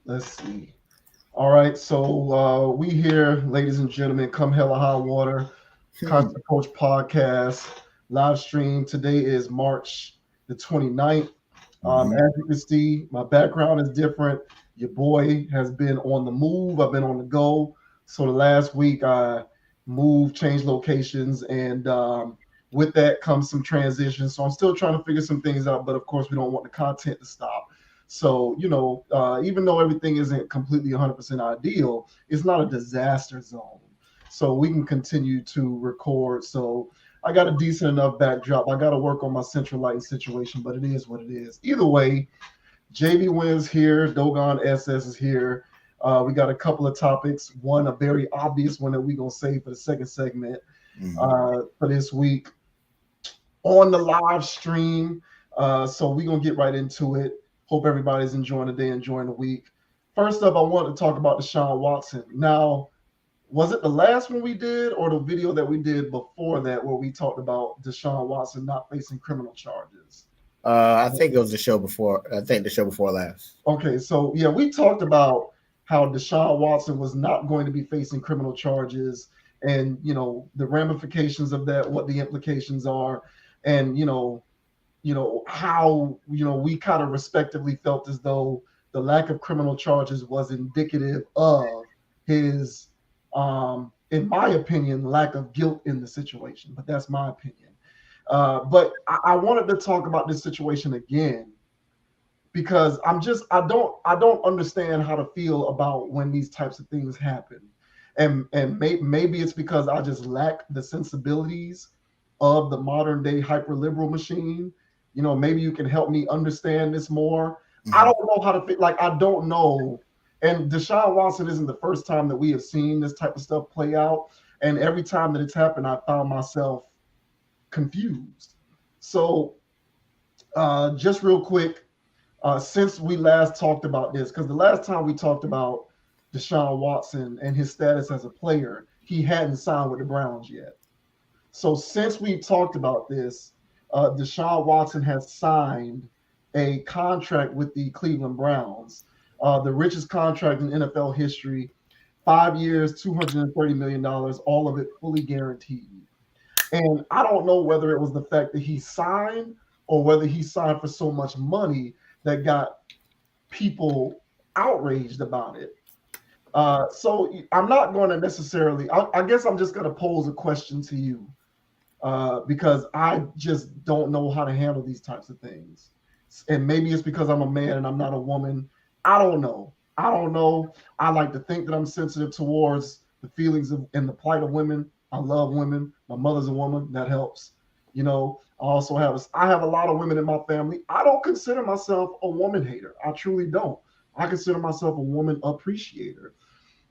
Let's see. All right, so we here, ladies and gentlemen, come hella high water, Hmm. Constant Coach podcast live stream. Today is March the 29th. Hmm. As you can see, my background is different. Your boy has been on the move. I've been on the go. So the last week I moved, changed locations, and with that comes some transitions. So I'm still trying to figure some things out, but of course we don't want the content to stop. So even though everything isn't completely 100% ideal, it's not a disaster zone. So we can continue to record. So I got a decent enough backdrop. I got to work on my central lighting situation, but it is what it is. Either way, JB Wins here. Dogon SS is here. We got a couple of topics. One, a very obvious one that we're going to save for the second segment Hmm. for this week on the live stream. So we're going to get right into it. Hope everybody's enjoying the day, enjoying the week. First up, I want to talk about Deshaun Watson. Now, was it the last one we did or the video that we did before that where we talked about Deshaun Watson not facing criminal charges? I think it was the show before. I think the show before last. Okay, so yeah, we talked about how Deshaun Watson was not going to be facing criminal charges and the ramifications of that, what the implications are, and how we kind of respectively felt as though the lack of criminal charges was indicative of his in my opinion lack of guilt in the situation, but that's my opinion. But I wanted to talk about this situation again because I don't understand how to feel about when these types of things happen, and maybe it's because I just lack the sensibilities of the modern day hyper liberal machine. Maybe you can help me understand this more. I Hmm. don't know how to feel. Like I don't know. And Deshaun Watson isn't the first time that we have seen this type of stuff play out. And every time that it's happened, I found myself confused. So, just real quick, since we last talked about this, because the last time we talked about Deshaun Watson and his status as a player, he hadn't signed with the Browns yet. So since we talked about this, Deshaun Watson has signed a contract with the Cleveland Browns, the richest contract in NFL history, 5 years, $230 million, all of it fully guaranteed. And I don't know whether it was the fact that he signed or whether he signed for so much money that got people outraged about it. So I'm not going to necessarily. I guess I'm just going to pose a question to you because I just don't know how to handle these types of things. And maybe it's because I'm a man and I'm not a woman. I don't know. I don't know. I like to think that I'm sensitive towards the feelings of and the plight of women. I love women. My mother's a woman. That helps. I have a lot of women in my family. I don't consider myself a woman hater. I truly don't. I consider myself a woman appreciator.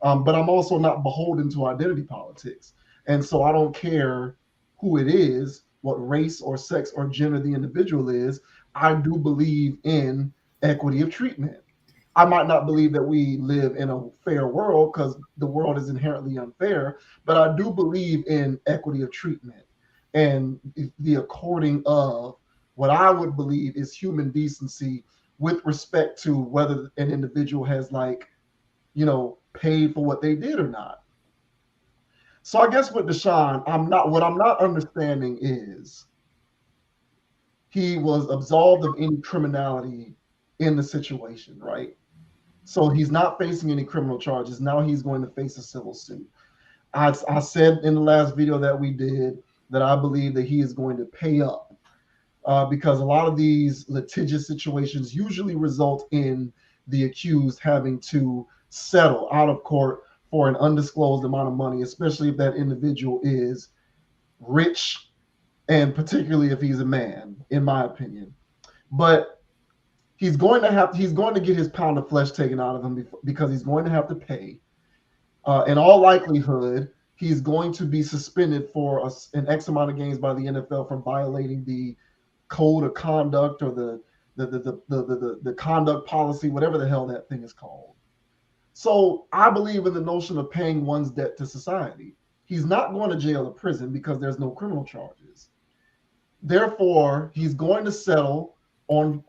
But I'm also not beholden to identity politics. And so I don't care who it is, what race or sex or gender the individual is. I do believe in equity of treatment. I might not believe that we live in a fair world because the world is inherently unfair, but I do believe in equity of treatment and the according of what I would believe is human decency with respect to whether an individual has paid for what they did or not. So I guess with Deshaun, I'm not understanding is he was absolved of any criminality in the situation, right? So he's not facing any criminal charges. Now he's going to face a civil suit. I said in the last video that we did that I believe that he is going to pay up because a lot of these litigious situations usually result in the accused having to settle out of court for an undisclosed amount of money, especially if that individual is rich and particularly if he's a man, in my opinion. But he's going to get his pound of flesh taken out of him because he's going to have to pay. In all likelihood, he's going to be suspended for an X amount of games by the NFL for violating the code of conduct or the conduct policy, whatever the hell that thing is called. So I believe in the notion of paying one's debt to society. He's not going to jail or prison because there's no criminal charges. Therefore, he's going to settle on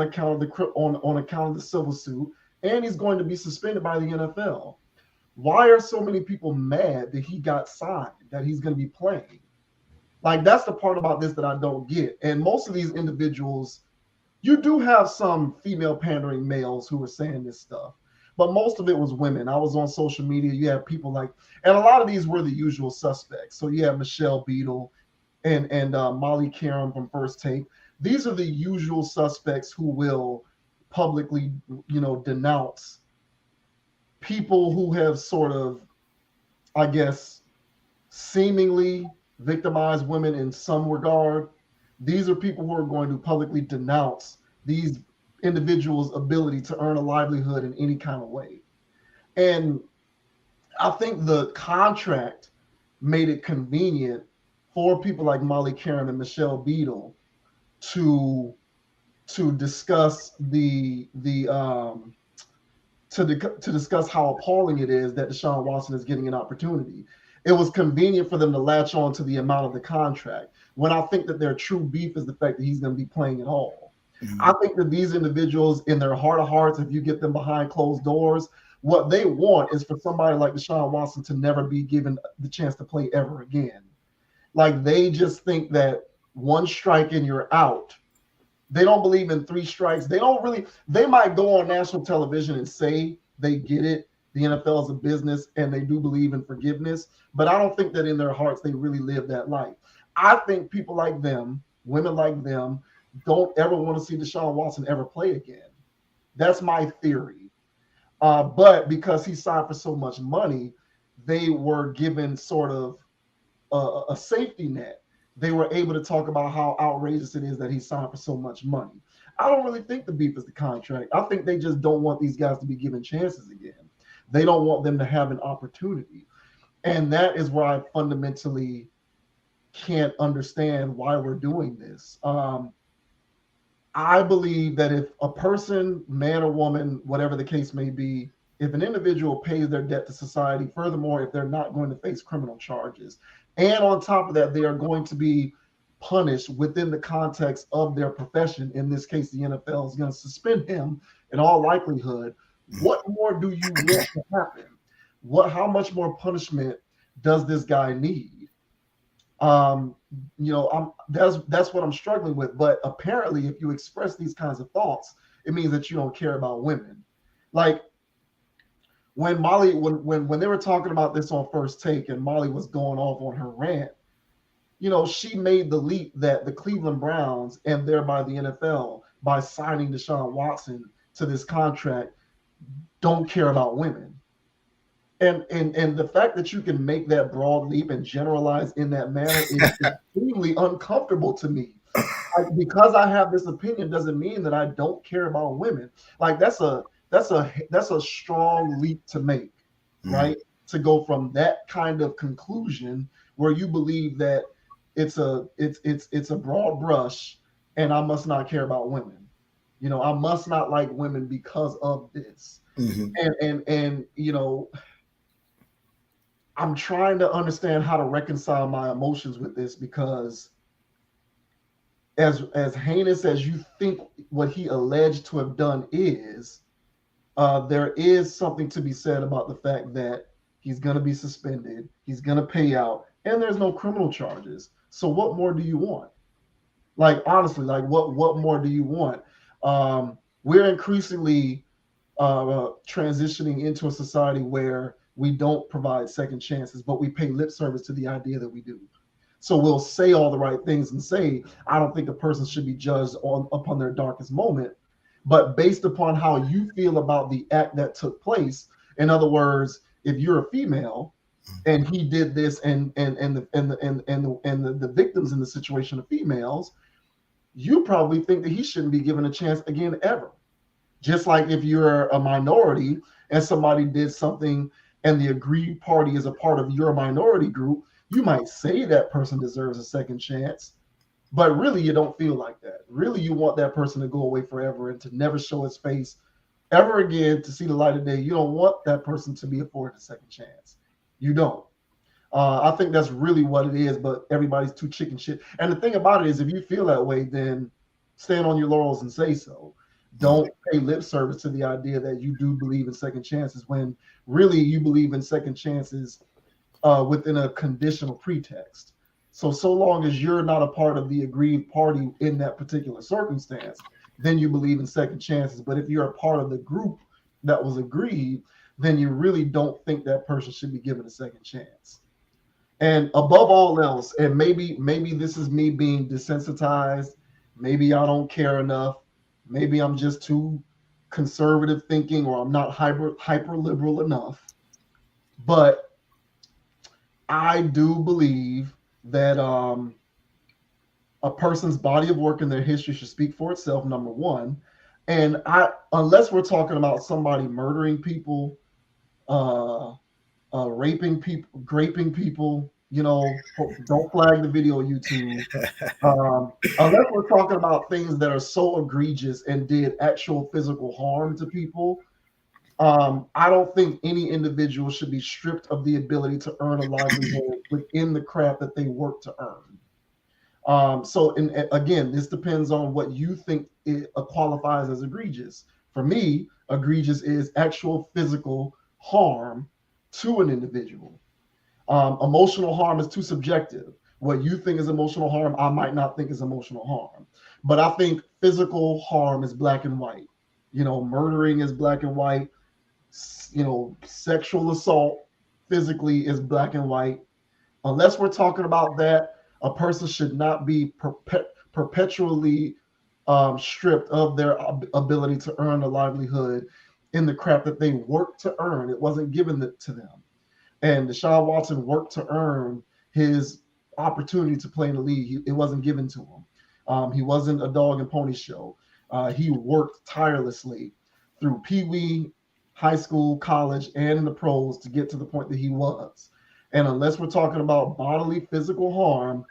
account of the civil suit. and he's going to be suspended by the NFL. Why are so many people mad that he got signed, that he's going to be playing? Like, that's the part about this that I don't get. And most of these individuals, you do have some female pandering males who are saying this stuff, but most of it was women. I was on social media. You have people like, and a lot of these were the usual suspects. So you have Michelle Beadle and Molly Karam from First Take. These are the usual suspects who will publicly, denounce people who have sort of, I guess, seemingly victimized women in some regard. These are people who are going to publicly denounce these individuals' ability to earn a livelihood in any kind of way. And I think the contract made it convenient for people like Molly Karen and Michelle Beadle to discuss to discuss how appalling it is that Deshaun Watson is getting an opportunity. It was convenient for them to latch on to the amount of the contract, when I think that their true beef is the fact that he's going to be playing at all. Mm-hmm. I think that these individuals, in their heart of hearts, if you get them behind closed doors, what they want is for somebody like Deshaun Watson to never be given the chance to play ever again. Like, they just think that one strike and you're out. They don't believe in 3 strikes. They might go on national television and say they get it. The NFL is a business and they do believe in forgiveness, but I don't think that in their hearts they really live that life. I think people like them, women like them, don't ever want to see Deshaun Watson ever play again. That's my theory. But because he signed for so much money, they were given sort of a safety net. They were able to talk about how outrageous it is that he signed for so much money. I don't really think the beef is the contract. I think they just don't want these guys to be given chances again. They don't want them to have an opportunity. And that is where I fundamentally can't understand why we're doing this. I believe that if a person, man or woman, whatever the case may be, if an individual pays their debt to society, furthermore, if they're not going to face criminal charges, and on top of that, they are going to be punished within the context of their profession, in this case, the NFL is going to suspend him in all likelihood, what more do you want to happen? How much more punishment does this guy need? That's what I'm struggling with. But apparently, if you express these kinds of thoughts, it means that you don't care about women. Like, when Molly, when they were talking about this on First Take and Molly was going off on her rant, she made the leap that the Cleveland Browns, and thereby the NFL, by signing Deshaun Watson to this contract, don't care about women. And the fact that you can make that broad leap and generalize in that manner is extremely uncomfortable to me. Because I have this opinion doesn't mean that I don't care about women. Like, that's a strong leap to make, right? To go from that kind of conclusion where you believe that it's a broad brush and I must not care about women. I must not like women because of this. Mm-hmm. And I'm trying to understand how to reconcile my emotions with this, because as heinous as you think what he alleged to have done is, there is something to be said about the fact that he's going to be suspended, he's going to pay out, and there's no criminal charges. So what more do you want? Like, honestly, like what more do you want? We're increasingly transitioning into a society where we don't provide second chances, but we pay lip service to the idea that we do. So we'll say all the right things and say, I don't think a person should be judged upon their darkest moment, but based upon how you feel about the act that took place. In other words, if you're a female and he did this, and the victims in the situation of females, you probably think that he shouldn't be given a chance again ever. Just like if you're a minority and somebody did something and the aggrieved party is a part of your minority group, you might say that person deserves a second chance, but really you don't feel like that. Really, you want that person to go away forever and to never show his face ever again to see the light of day. You don't want that person to be afforded a second chance. You don't. I think that's really what it is, but everybody's too chicken shit. And the thing about it is, if you feel that way, then stand on your laurels and say so. don't pay lip service to the idea that you do believe in second chances when really you believe in second chances within a conditional pretext. So long as you're not a part of the agreed party in that particular circumstance, then you believe in second chances. But if you're a part of the group that was agreed, then you really don't think that person should be given a second chance. And above all else, and maybe this is me being desensitized, maybe I don't care enough, maybe I'm just too conservative thinking, or I'm not hyper liberal enough. But I do believe that a person's body of work and their history should speak for itself. Number one, and unless we're talking about somebody murdering people, uh, raping people, graping people, don't flag the video, YouTube. Unless we're talking about things that are so egregious and did actual physical harm to people, I don't think any individual should be stripped of the ability to earn a livelihood within the craft that they work to earn. And again, this depends on what you think it qualifies as egregious. For me, egregious is actual physical harm to an individual. Emotional harm is too subjective. What you think is emotional harm, I might not think is emotional harm. But I think physical harm is black and white. Murdering is black and white. Sexual assault physically is black and white. Unless we're talking about that, a person should not be perpetually stripped of their ability to earn a livelihood in the craft that they work to earn. It wasn't given to them. And Deshaun Watson worked to earn his opportunity to play in the league. It wasn't given to him. He wasn't a dog and pony show. He worked tirelessly through Pee Wee, high school, college, and in the pros to get to the point that he was. And unless we're talking about bodily physical harm,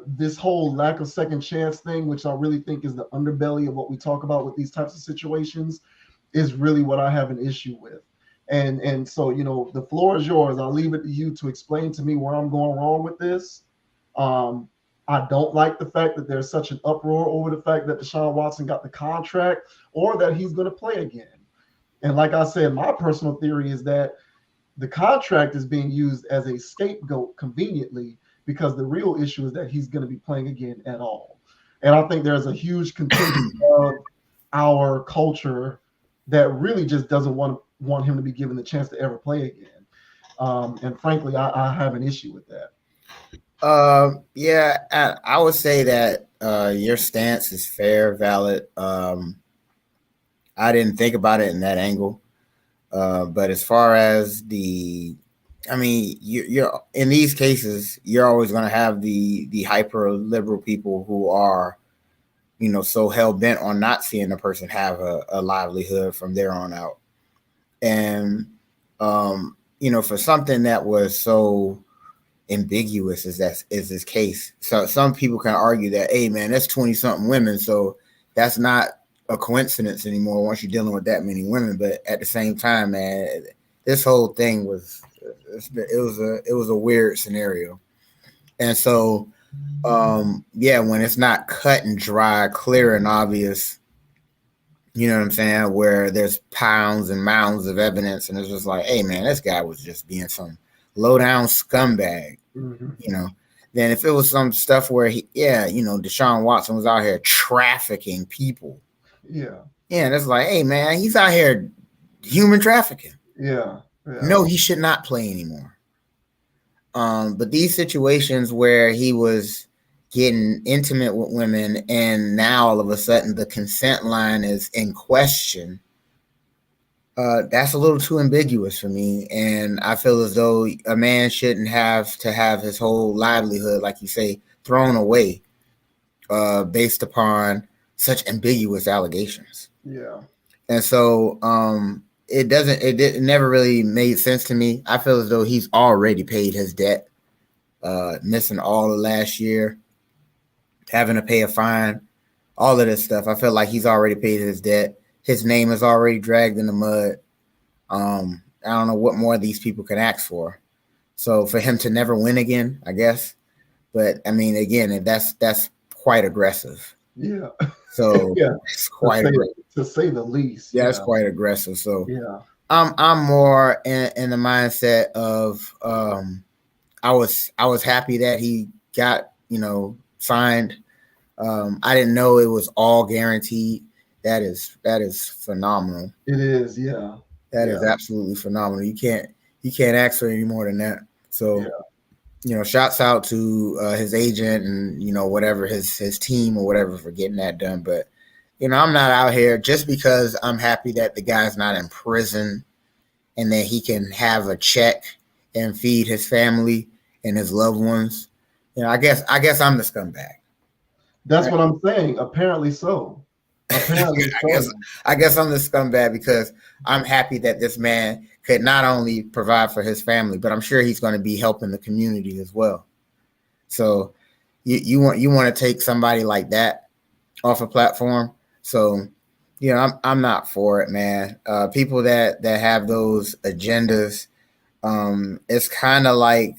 this whole lack of second chance thing, which I really think is the underbelly of what we talk about with these types of situations, is really what I have an issue with. And so, the floor is yours. I'll leave it to you to explain to me where I'm going wrong with this. I don't like the fact that there's such an uproar over the fact that Deshaun Watson got the contract or that he's going to play again. And like I said, my personal theory is that the contract is being used as a scapegoat conveniently, because the real issue is that he's going to be playing again at all. And I think there's a huge contingent of our culture that really just doesn't want him to be given the chance to ever play again. And frankly, I have an issue with that. Yeah, I would say that your stance is fair, valid. I didn't think about it in that angle. But as far as you're in these cases, you're always going to have the hyper liberal people who are, so hell bent on not seeing a person have a livelihood from there on out. And, for something that was so ambiguous as this case. So some people can argue that, hey man, that's 20 something women. So that's not a coincidence anymore once you're dealing with that many women. But at the same time, man, this whole thing was a weird scenario. And so, when it's not cut and dry, clear and obvious, you know what I'm saying, where there's pounds and mounds of evidence, and it's just like, hey man, this guy was just being some low down scumbag, Then if it was some stuff where Deshaun Watson was out here trafficking people. Yeah. Yeah, and it's like, hey man, he's out here human trafficking. Yeah. No, he should not play anymore. But these situations where he was getting intimate with women and now all of a sudden the consent line is in question, that's a little too ambiguous for me. And I feel as though a man shouldn't have to have his whole livelihood, like you say, thrown away based upon such ambiguous allegations. Yeah. And so it never really made sense to me. I feel as though he's already paid his debt, missing all of last year, having to pay a fine, all of this stuff. I feel like he's already paid his debt. His name is already dragged in the mud. I don't know what more these people can ask for. So for him to never win again, I guess. But I mean, again, that's quite aggressive. Yeah. So Yeah, it's to quite say aggressive. to say the least. Yeah, it's Yeah, quite aggressive. So yeah, I'm more in the mindset of I was happy that he got signed. I didn't know it was all guaranteed. That is phenomenal. it is. Yeah, That is yeah, absolutely phenomenal. You can't ask for any more than that. So yeah. shouts out to his agent and whatever his team or whatever for getting that done. But I'm not out here just because I'm happy that the guy's not in prison and that he can have a check and feed his family and his loved ones. I guess I'm the scumbag. That's Right? what I'm saying. Apparently so. Apparently I guess so. I guess I'm the scumbag because I'm happy that this man could not only provide for his family, but I'm sure he's going to be helping the community as well. So you want to take somebody like that off a platform. So I'm not for it, man. People that have those agendas, it's kind of like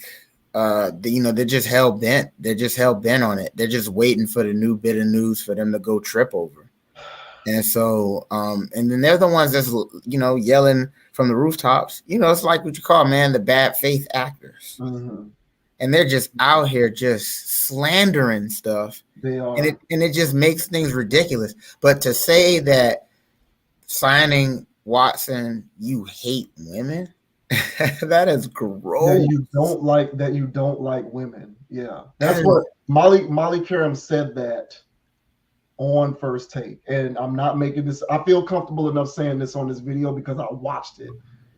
they're just hell bent. They're just hell bent on it. They're just waiting for the new bit of news for them to go trip over. And so, and then they're the ones that's yelling from the rooftops. It's like what you call, man, the bad faith actors, Hmm. and they're just out here just slandering stuff, They and are. it just makes things ridiculous. But to say that signing Watson, you hate women, that is gross. That you don't like women. Yeah. That That's is, what Molly Karam said that on First Take. And I'm not making this, I feel comfortable enough saying this on this video because I watched it.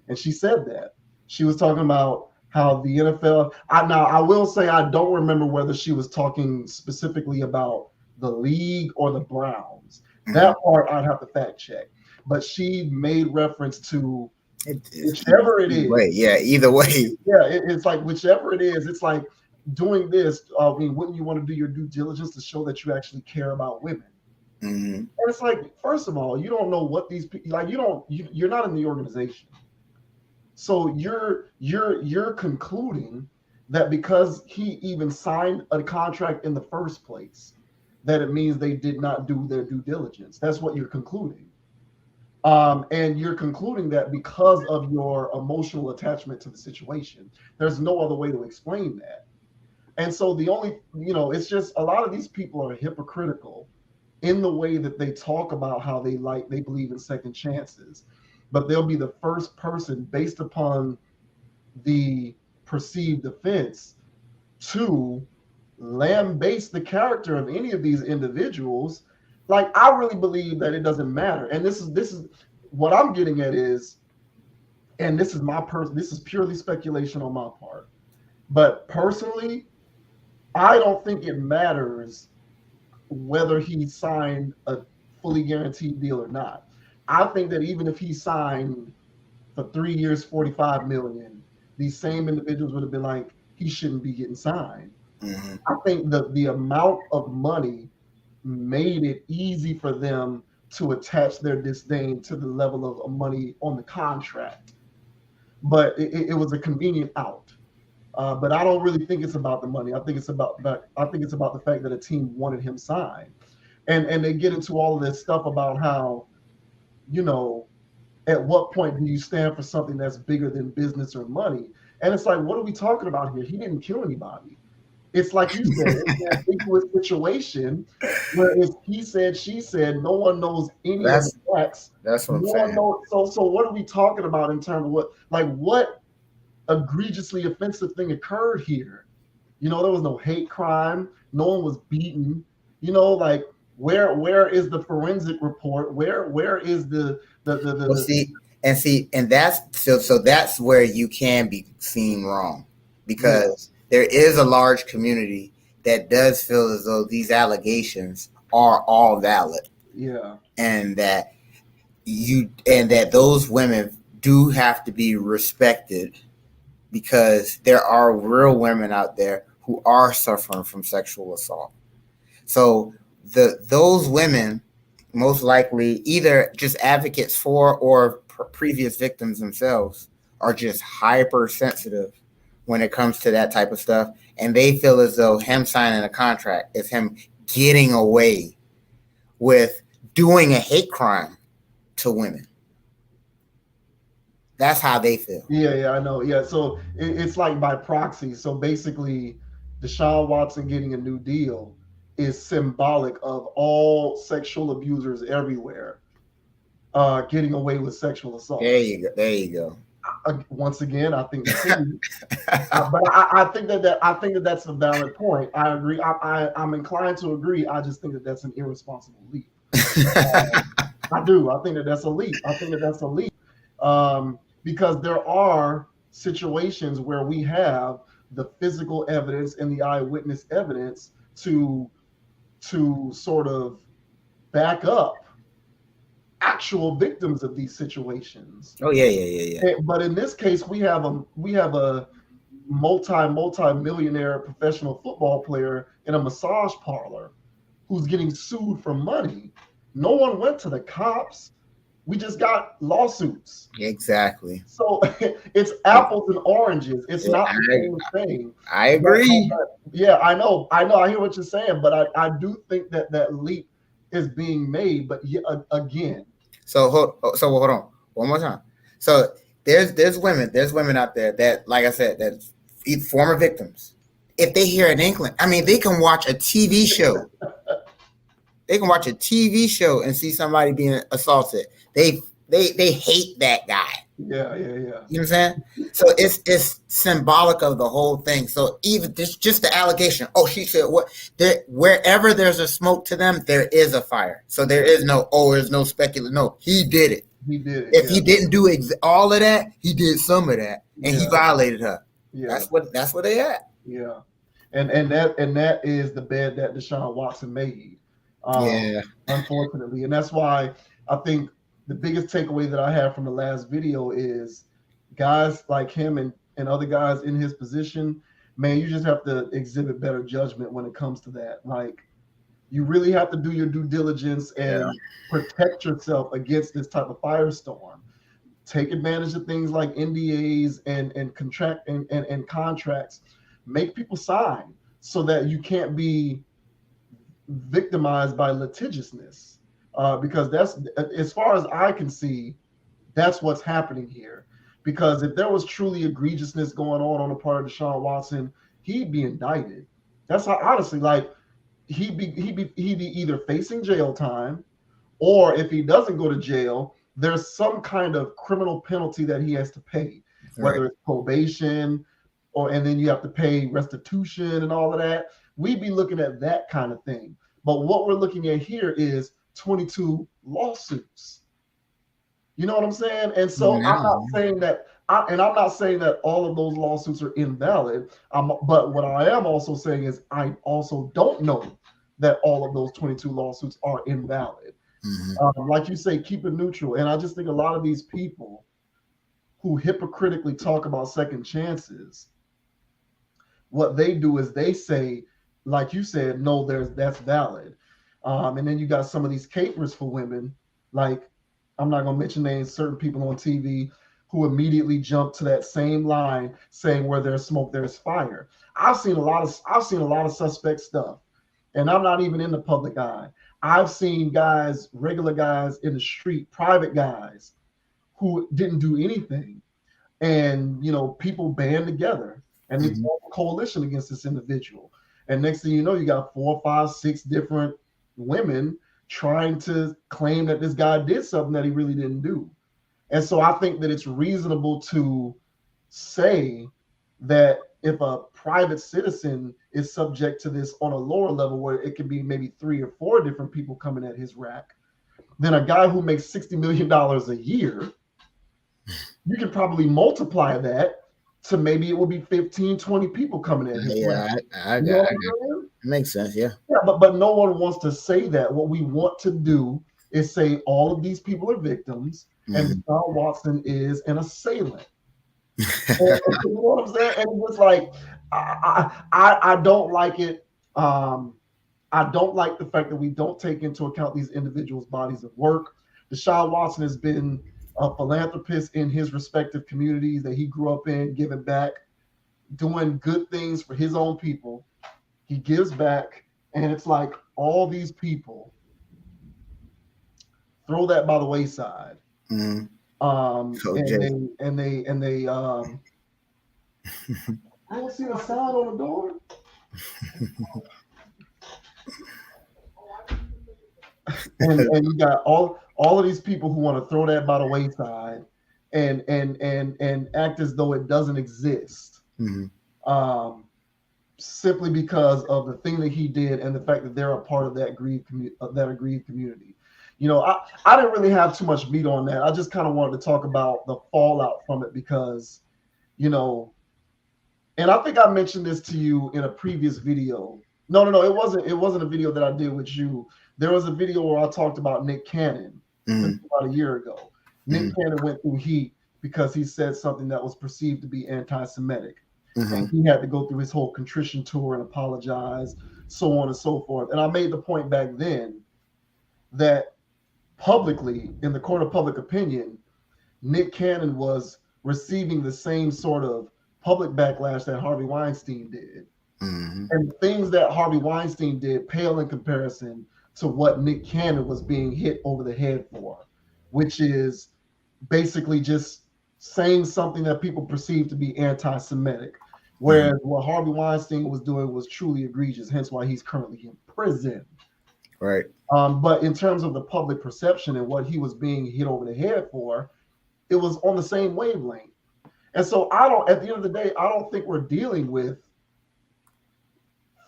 And she said that. She was talking about how the NFL, now I will say I don't remember whether she was talking specifically about the league or the Browns. mhm. That part I'd have to fact check. But she made reference to It is whichever it either is. way. Yeah, either way. Yeah, it's like whichever it is, it's like doing this. I mean, wouldn't you want to do your due diligence to show that you actually care about women? Hmm. And it's like, first of all, you don't know what these people like. You're not in the organization, so you're concluding that because he even signed a contract in the first place, that it means they did not do their due diligence. That's what you're concluding. And you're concluding that because of your emotional attachment to the situation. There's no other way to explain that. And so the only, it's just a lot of these people are hypocritical in the way that they talk about how they believe in second chances, but they'll be the first person based upon the perceived offense to lambaste the character of any of these individuals. Like, I really believe that it doesn't matter. And this is what I'm getting at is, and this is purely speculation on my part. But personally, I don't think it matters whether he signed a fully guaranteed deal or not. I think that even if he signed for 3 years, 45 million, these same individuals would have been like, he shouldn't be getting signed. Hmm. I think the amount of money made it easy for them to attach their disdain to the level of money on the contract. But it was a convenient out. But I don't really think it's about the money. I think it's about the fact that a team wanted him signed, and they get into all of this stuff about how, you know, at what point do you stand for something that's bigger than business or money? And it's like, what are we talking about here? He didn't kill anybody. It's like you said, it's an ambiguous situation where it's he said, she said, no one knows any of the That's facts. that's what I'm No one saying. knows. So what are we talking about in terms of what egregiously offensive thing occurred here? There was no hate crime. No one was beaten. Like, where is the forensic report? Where is Well, the and that's where you can be seen wrong, yeah, because there is a large community that does feel as though these allegations are all valid, yeah, and that those women do have to be respected, because there are real women out there who are suffering from sexual assault. So those women most likely either just advocates for or previous victims themselves are just hypersensitive when it comes to that type of stuff, and they feel as though him signing a contract is him getting away with doing a hate crime to women. That's how they feel. Yeah, I know. Yeah, so it's like by proxy. So basically, Deshaun Watson getting a new deal is symbolic of all sexual abusers everywhere getting away with sexual assault. There you go. There you go. Once again, I think that's a leap. But I think I think that that's a valid point. I agree. I'm inclined to agree. I just think that that's an irresponsible leap. I do. I think that that's a leap. I think that that's a leap because there are situations where we have the physical evidence and the eyewitness evidence to sort of back up actual victims of these situations. Oh yeah. But in this case, we have a multi-millionaire professional football player in a massage parlor who's getting sued for money. No one went to the cops. We just got lawsuits. Exactly. So it's apples and oranges. It's not the same thing. I agree. Yeah, I know. I hear what you're saying, but I do think that that leap is being made. But again. So hold on one more time. So there's women out there that, like I said, that former victims. If they hear an inkling, I mean, they can watch a TV show. They can watch a TV show and see somebody being assaulted. They hate that guy. Yeah. You know what I'm saying? So it's symbolic of the whole thing. So even just the allegation. Oh, she said what? Wherever there's a smoke to them, there is a fire. So there's no speculation. No, he did it. He did it. If he didn't do all of that, he did some of that, and he violated her. Yeah. That's what they at. Yeah, and that is the bed that Deshaun Watson made. Unfortunately, and that's why I think the biggest takeaway that I have from the last video is guys like him and other guys in his position, man, you just have to exhibit better judgment when it comes to that. Like, you really have to do your due diligence and protect yourself against this type of firestorm. Take advantage of things like NDAs and contracts. Make people sign so that you can't be victimized by litigiousness, because that's, as far as I can see, that's what's happening here. Because if there was truly egregiousness going on the part of Deshaun Watson, he'd be indicted. That's how, honestly, like, he'd be either facing jail time, or if he doesn't go to jail, there's some kind of criminal penalty that he has to pay, whether it's probation, and then you have to pay restitution and all of that. We'd be looking at that kind of thing. But what we're looking at here is 22 lawsuits. You know what I'm saying? And so I'm not saying that, I'm not saying that all of those lawsuits are invalid. But what I am also saying is I also don't know that all of those 22 lawsuits are invalid. Like you say, keep it neutral. And I just think a lot of these people who hypocritically talk about second chances, what they do is they say, like you said, no, that's valid. And then you got some of these capers for women, like, I'm not going to mention names, certain people on TV who immediately jump to that same line saying where there's smoke, there's fire. I've seen a lot of suspect stuff, and I'm not even in the public eye. I've seen guys, regular guys in the street, private guys who didn't do anything. And, people band together and they form a coalition against this individual. And next thing you know, you got 4, 5, 6 different women trying to claim that this guy did something that he really didn't do. And so I think that it's reasonable to say that if a private citizen is subject to this on a lower level, where it can be maybe 3 or 4 different people coming at his rack, then a guy who makes $60 million a year, you can probably multiply that to maybe it will be 15, 20 people coming in. I got it. Makes sense, yeah. Yeah, but no one wants to say that. What we want to do is say all of these people are victims and Deshaun Watson is an assailant. And, you know what I'm saying? And it's like, I don't like it. I don't like the fact that we don't take into account these individuals' bodies of work. Deshaun Watson has been a philanthropist in his respective communities that he grew up in, giving back, doing good things for his own people. He gives back, and it's like all these people throw that by the wayside. Mm-hmm. And they I don't see the sign on the door. And you got all of these people who want to throw that by the wayside and act as though it doesn't exist. Mm-hmm. Simply because of the thing that he did and the fact that they're a part of that aggrieved community. You know, I didn't really have too much meat on that. I just kind of wanted to talk about the fallout from it because, you know, and I think I mentioned this to you in a previous video. No, it wasn't a video that I did with you. There was a video where I talked about Nick Cannon about a year ago. Nick Cannon went through heat because he said something that was perceived to be anti-Semitic. And he had to go through his whole contrition tour and apologize, so on and so forth. And I made the point back then that publicly, in the court of public opinion, Nick Cannon was receiving the same sort of public backlash that Harvey Weinstein did. And things that Harvey Weinstein did pale in comparison to what Nick Cannon was being hit over the head for, which is basically just saying something that people perceive to be anti-Semitic. Whereas what Harvey Weinstein was doing was truly egregious, hence why he's currently in prison. Right. But in terms of the public perception and what he was being hit over the head for, it was on the same wavelength. And so at the end of the day, I don't think we're dealing with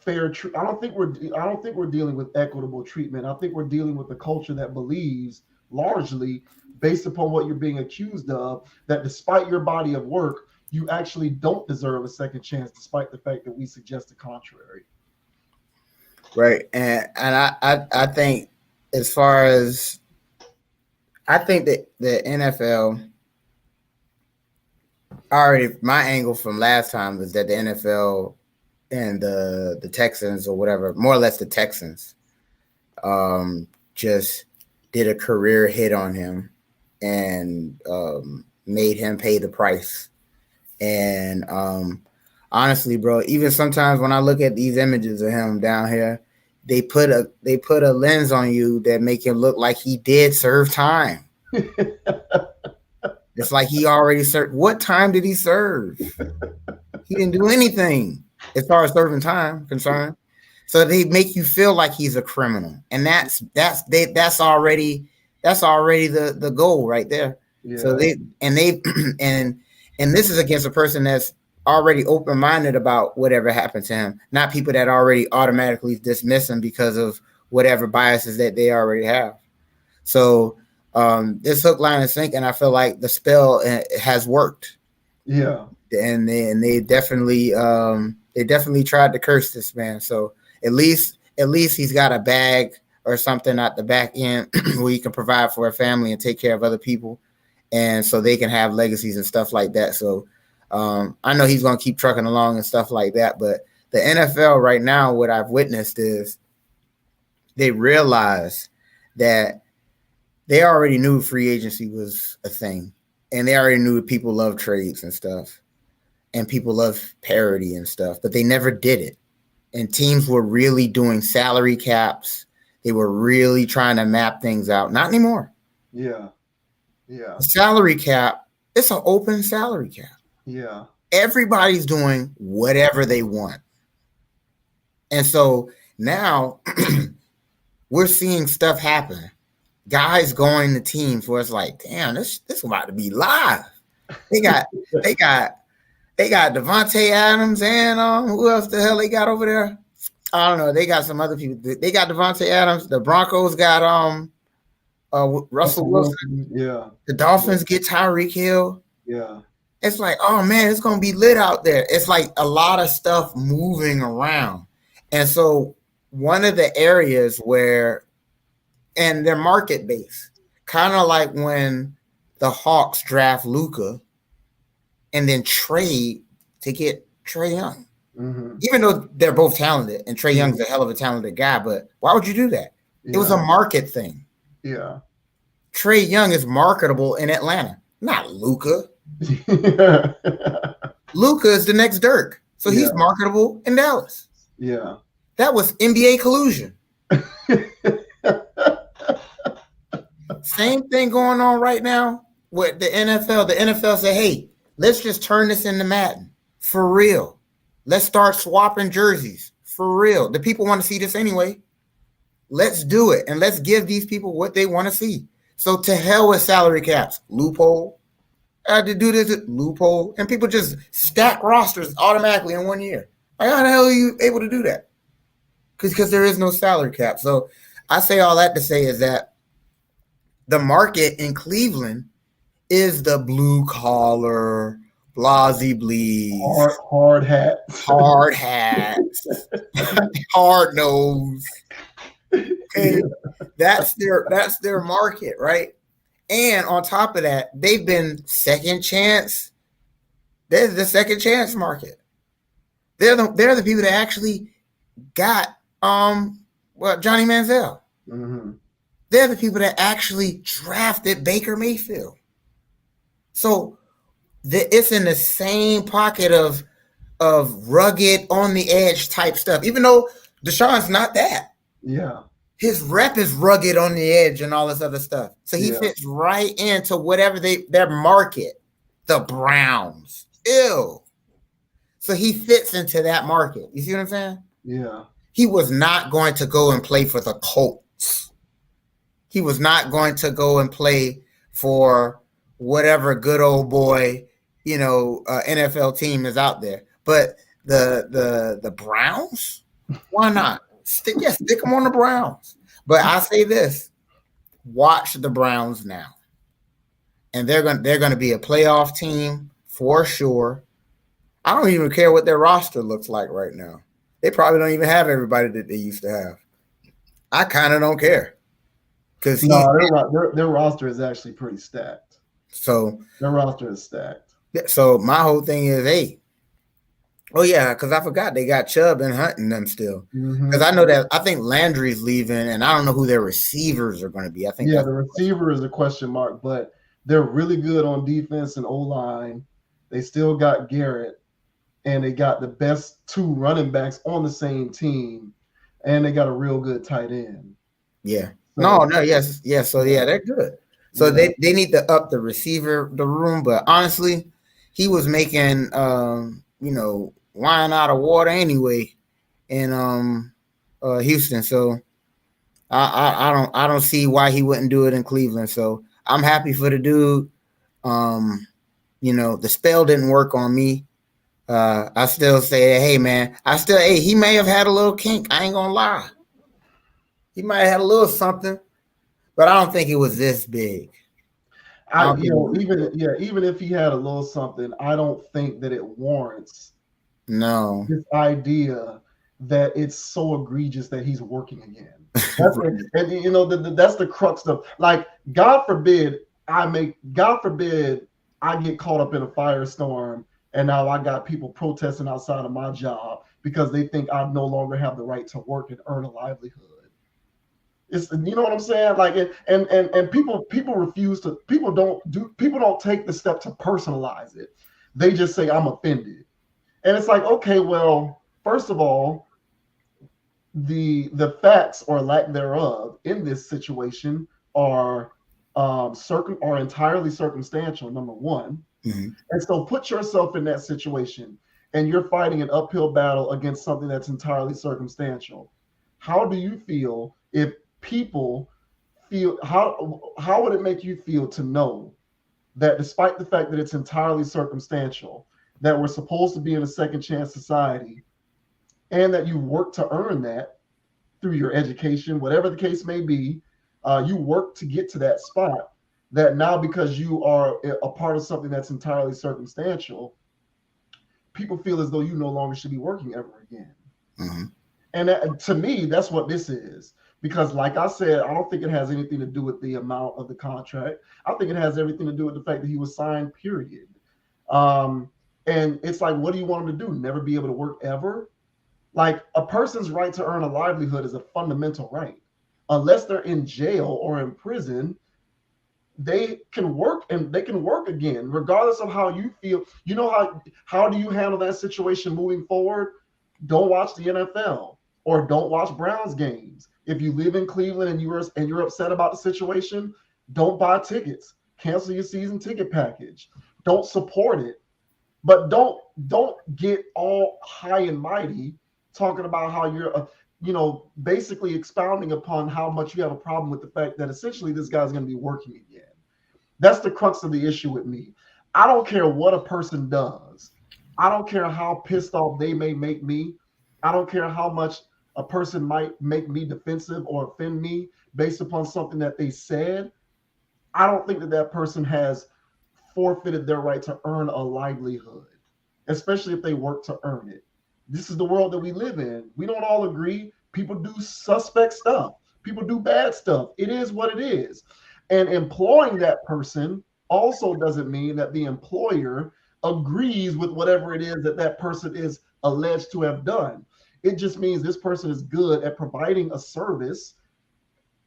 fair I don't think we're dealing with equitable treatment. I think we're dealing with a culture that believes, largely based upon what you're being accused of, that despite your body of work, you actually don't deserve a second chance, despite the fact that we suggest the contrary. Right. And I think as far as I think that the NFL my angle from last time was that the NFL and the Texans or whatever, more or less the Texans, just did a career hit on him and made him pay the price. And honestly, bro, even sometimes when I look at these images of him down here, they put a lens on you that make him look like he did serve time. It's like he already served. What time did he serve? He didn't do anything as far as serving time concerned. So they make you feel like he's a criminal, and that's already the goal right there. Yeah. So and this is against a person that's already open-minded about whatever happened to him, not people that already automatically dismiss him because of whatever biases that they already have. So this hook, line, and sinker, and I feel like the spell has worked. Yeah, and they definitely tried to curse this man. So at least he's got a bag or something at the back end where he can provide for a family and take care of other people, and so they can have legacies and stuff like that. So I know he's going to keep trucking along and stuff like that. But the NFL right now, what I've witnessed is they realize that they already knew free agency was a thing, and they already knew people love trades and stuff, and people love parity and stuff, but they never did it. And teams were really doing salary caps. They were really trying to map things out. Not anymore. Yeah. The salary cap, it's an open salary cap. Yeah. Everybody's doing whatever they want. And so now we're seeing stuff happen. Guys going to teams where it's like, damn, this about to be live. They got Devontae Adams and who else the hell they got over there? I don't know. They got some other people. They got Devontae Adams. The Broncos got Russell Wilson. Yeah. The Dolphins get Tyreek Hill. Yeah. It's like, oh man, it's gonna be lit out there. It's like a lot of stuff moving around. And so one of the areas where, and they're market based, kind of like when the Hawks draft Luka and then trade to get Trae Young. Mm-hmm. Even though they're both talented and Trae Young's a hell of a talented guy, but why would you do that? Yeah. It was a market thing. Yeah. Trae Young is marketable in Atlanta, not Luka. Luka is the next Dirk, so he's marketable in Dallas. Yeah. That was NBA collusion. Same thing going on right now with the NFL. The NFL said, hey, let's just turn this into Madden. For real. Let's start swapping jerseys. For real. The people want to see this anyway. Let's do it. And let's give these people what they want to see. So to hell with salary caps. Loophole. I had to do this loophole. And people just stack rosters automatically in 1 year. Like, how the hell are you able to do that? Because there is no salary cap. So I say all that to say is that the market in Cleveland is the blue collar, blasey blees, hard hats, hard nose. Okay, that's their market, right? And on top of that, they've been second chance. They're the second chance market. They're the people that actually got Johnny Manziel. Mm-hmm. They're the people that actually drafted Baker Mayfield. So it's in the same pocket of rugged, on the edge type stuff. Even though Deshaun's not that. Yeah. His rep is rugged, on the edge, and all this other stuff. So he fits right into whatever their market. The Browns. Ew. So he fits into that market. You see what I'm saying? Yeah. He was not going to go and play for the Colts. He was not going to go and play for whatever good old boy, NFL team is out there. But the Browns, why not? Stick them on the Browns. But I say this: watch the Browns now, and they're going to be a playoff team for sure. I don't even care what their roster looks like right now. They probably don't even have everybody that they used to have. I kind of don't care. Because their roster is actually pretty stacked. So their roster is stacked. So my whole thing is, hey, because I forgot they got Chubb and Hunt in them still. Because I know that I think Landry's leaving, and I don't know who their receivers are going to be. I think the receiver is a question mark, but they're really good on defense and O-line. They still got Garrett, and they got the best two running backs on the same team, and they got a real good tight end. Yeah. Yes. So yeah, they're good. So they need to up the room, but honestly, he was making wine out of water anyway in Houston. So I don't see why he wouldn't do it in Cleveland. So I'm happy for the dude. The spell didn't work on me. I still say, hey man, he may have had a little kink. I ain't gonna lie. He might have had a little something, but I don't think it was this big. Even if he had a little something, I don't think that it warrants this idea that it's so egregious that he's working again. That's that's the crux of, like, God forbid I get caught up in a firestorm and now I got people protesting outside of my job because they think I no longer have the right to work and earn a livelihood. It's, you know what I'm saying? Like, and people don't take the step to personalize it. They just say, I'm offended. And it's like, okay, well, first of all, the facts or lack thereof in this situation are entirely circumstantial, number one. And so put yourself in that situation and you're fighting an uphill battle against something that's entirely circumstantial. How do you feel if people feel, how would it make you feel to know that despite the fact that it's entirely circumstantial, that we're supposed to be in a second chance society, and that you work to earn that through your education, whatever the case may be, you work to get to that spot, that now because you are a part of something that's entirely circumstantial, people feel as though you no longer should be working ever again. And to me, that's what this is. Because like I said, I don't think it has anything to do with the amount of the contract. I think it has everything to do with the fact that he was signed, period. And it's like, what do you want him to do? Never be able to work ever? Like, a person's right to earn a livelihood is a fundamental right. Unless they're in jail or in prison, they can work, and they can work again, regardless of how you feel. You know, how do you handle that situation moving forward? Don't watch the NFL or don't watch Browns games. If you live in Cleveland and you're upset about the situation, Don't buy tickets. Cancel your season ticket package. Don't support it. But don't get all high and mighty talking about how you're basically expounding upon how much you have a problem with the fact that essentially this guy's going to be working again. That's the crux of the issue with me. I don't care what a person does. I don't care how pissed off they may make me. I don't care how much a person might make me defensive or offend me based upon something that they said. I don't think that that person has forfeited their right to earn a livelihood, especially if they work to earn it. This is the world that we live in. We don't all agree. People do suspect stuff. People do bad stuff. It is what it is. And employing that person also doesn't mean that the employer agrees with whatever it is that that person is alleged to have done. It just means this person is good at providing a service.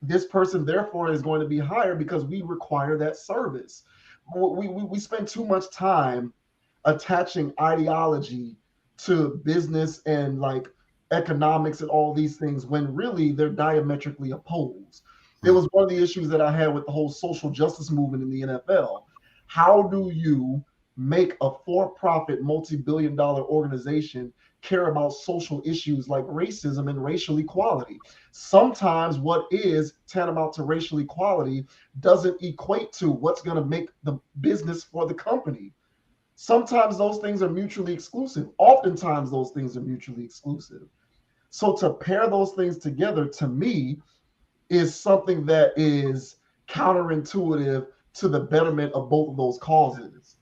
This person, therefore, is going to be hired because we require that service. We spend too much time attaching ideology to business and like economics and all these things when really they're diametrically opposed. It was one of the issues that I had with the whole social justice movement in the NFL. How do you make a for-profit multi-billion-dollar organization care about social issues like racism and racial equality? Sometimes what is tantamount to racial equality doesn't equate to what's going to make the business for the company. Sometimes those things are mutually exclusive. Oftentimes those things are mutually exclusive. So to pair those things together, to me, is something that is counterintuitive to the betterment of both of those causes.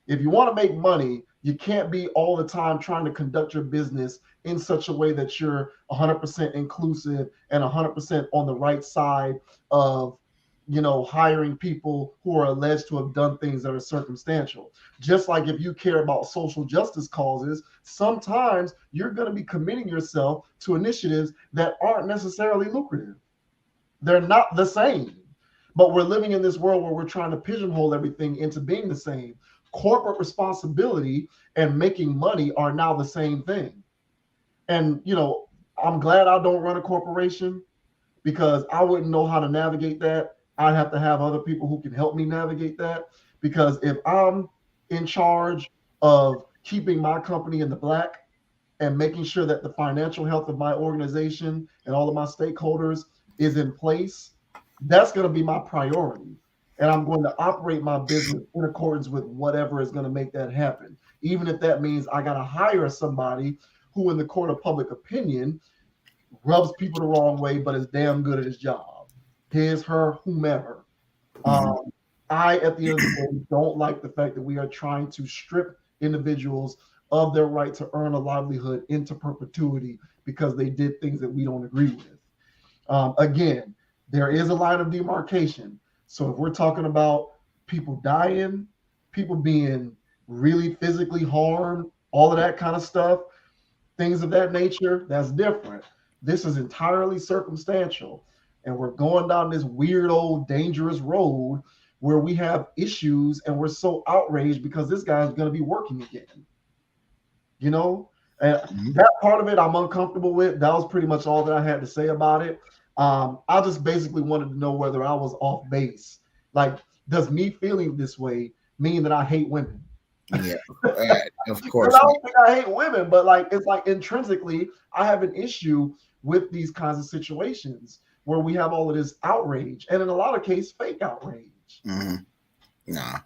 If you want to make money, you can't be all the time trying to conduct your business in such a way that you're 100% inclusive and 100% on the right side of, hiring people who are alleged to have done things that are circumstantial. Just like if you care about social justice causes, sometimes you're going to be committing yourself to initiatives that aren't necessarily lucrative. They're not the same. But we're living in this world where we're trying to pigeonhole everything into being the same. Corporate responsibility and making money are now the same thing. And, I'm glad I don't run a corporation because I wouldn't know how to navigate that. I'd have to have other people who can help me navigate that. Because if I'm in charge of keeping my company in the black and making sure that the financial health of my organization and all of my stakeholders is in place, that's going to be my priority. And I'm going to operate my business in accordance with whatever is going to make that happen. Even if that means I got to hire somebody who, in the court of public opinion, rubs people the wrong way, but is damn good at his job. His, her, whomever. I, at the end of the day, don't like the fact that we are trying to strip individuals of their right to earn a livelihood into perpetuity because they did things that we don't agree with. Again, there is a line of demarcation. So if we're talking about people dying, people being really physically harmed, all of that kind of stuff, things of that nature, that's different. This is entirely circumstantial. And we're going down this weird old dangerous road where we have issues and we're so outraged because this guy's going to be working again. And that part of it I'm uncomfortable with. That was pretty much all that I had to say about it. I just basically wanted to know whether I was off base. Like, does me feeling this way mean that I hate women? Yeah, of course. I don't think I hate women, but like it's like intrinsically, I have an issue with these kinds of situations where we have all of this outrage, and in a lot of cases, fake outrage. Nah,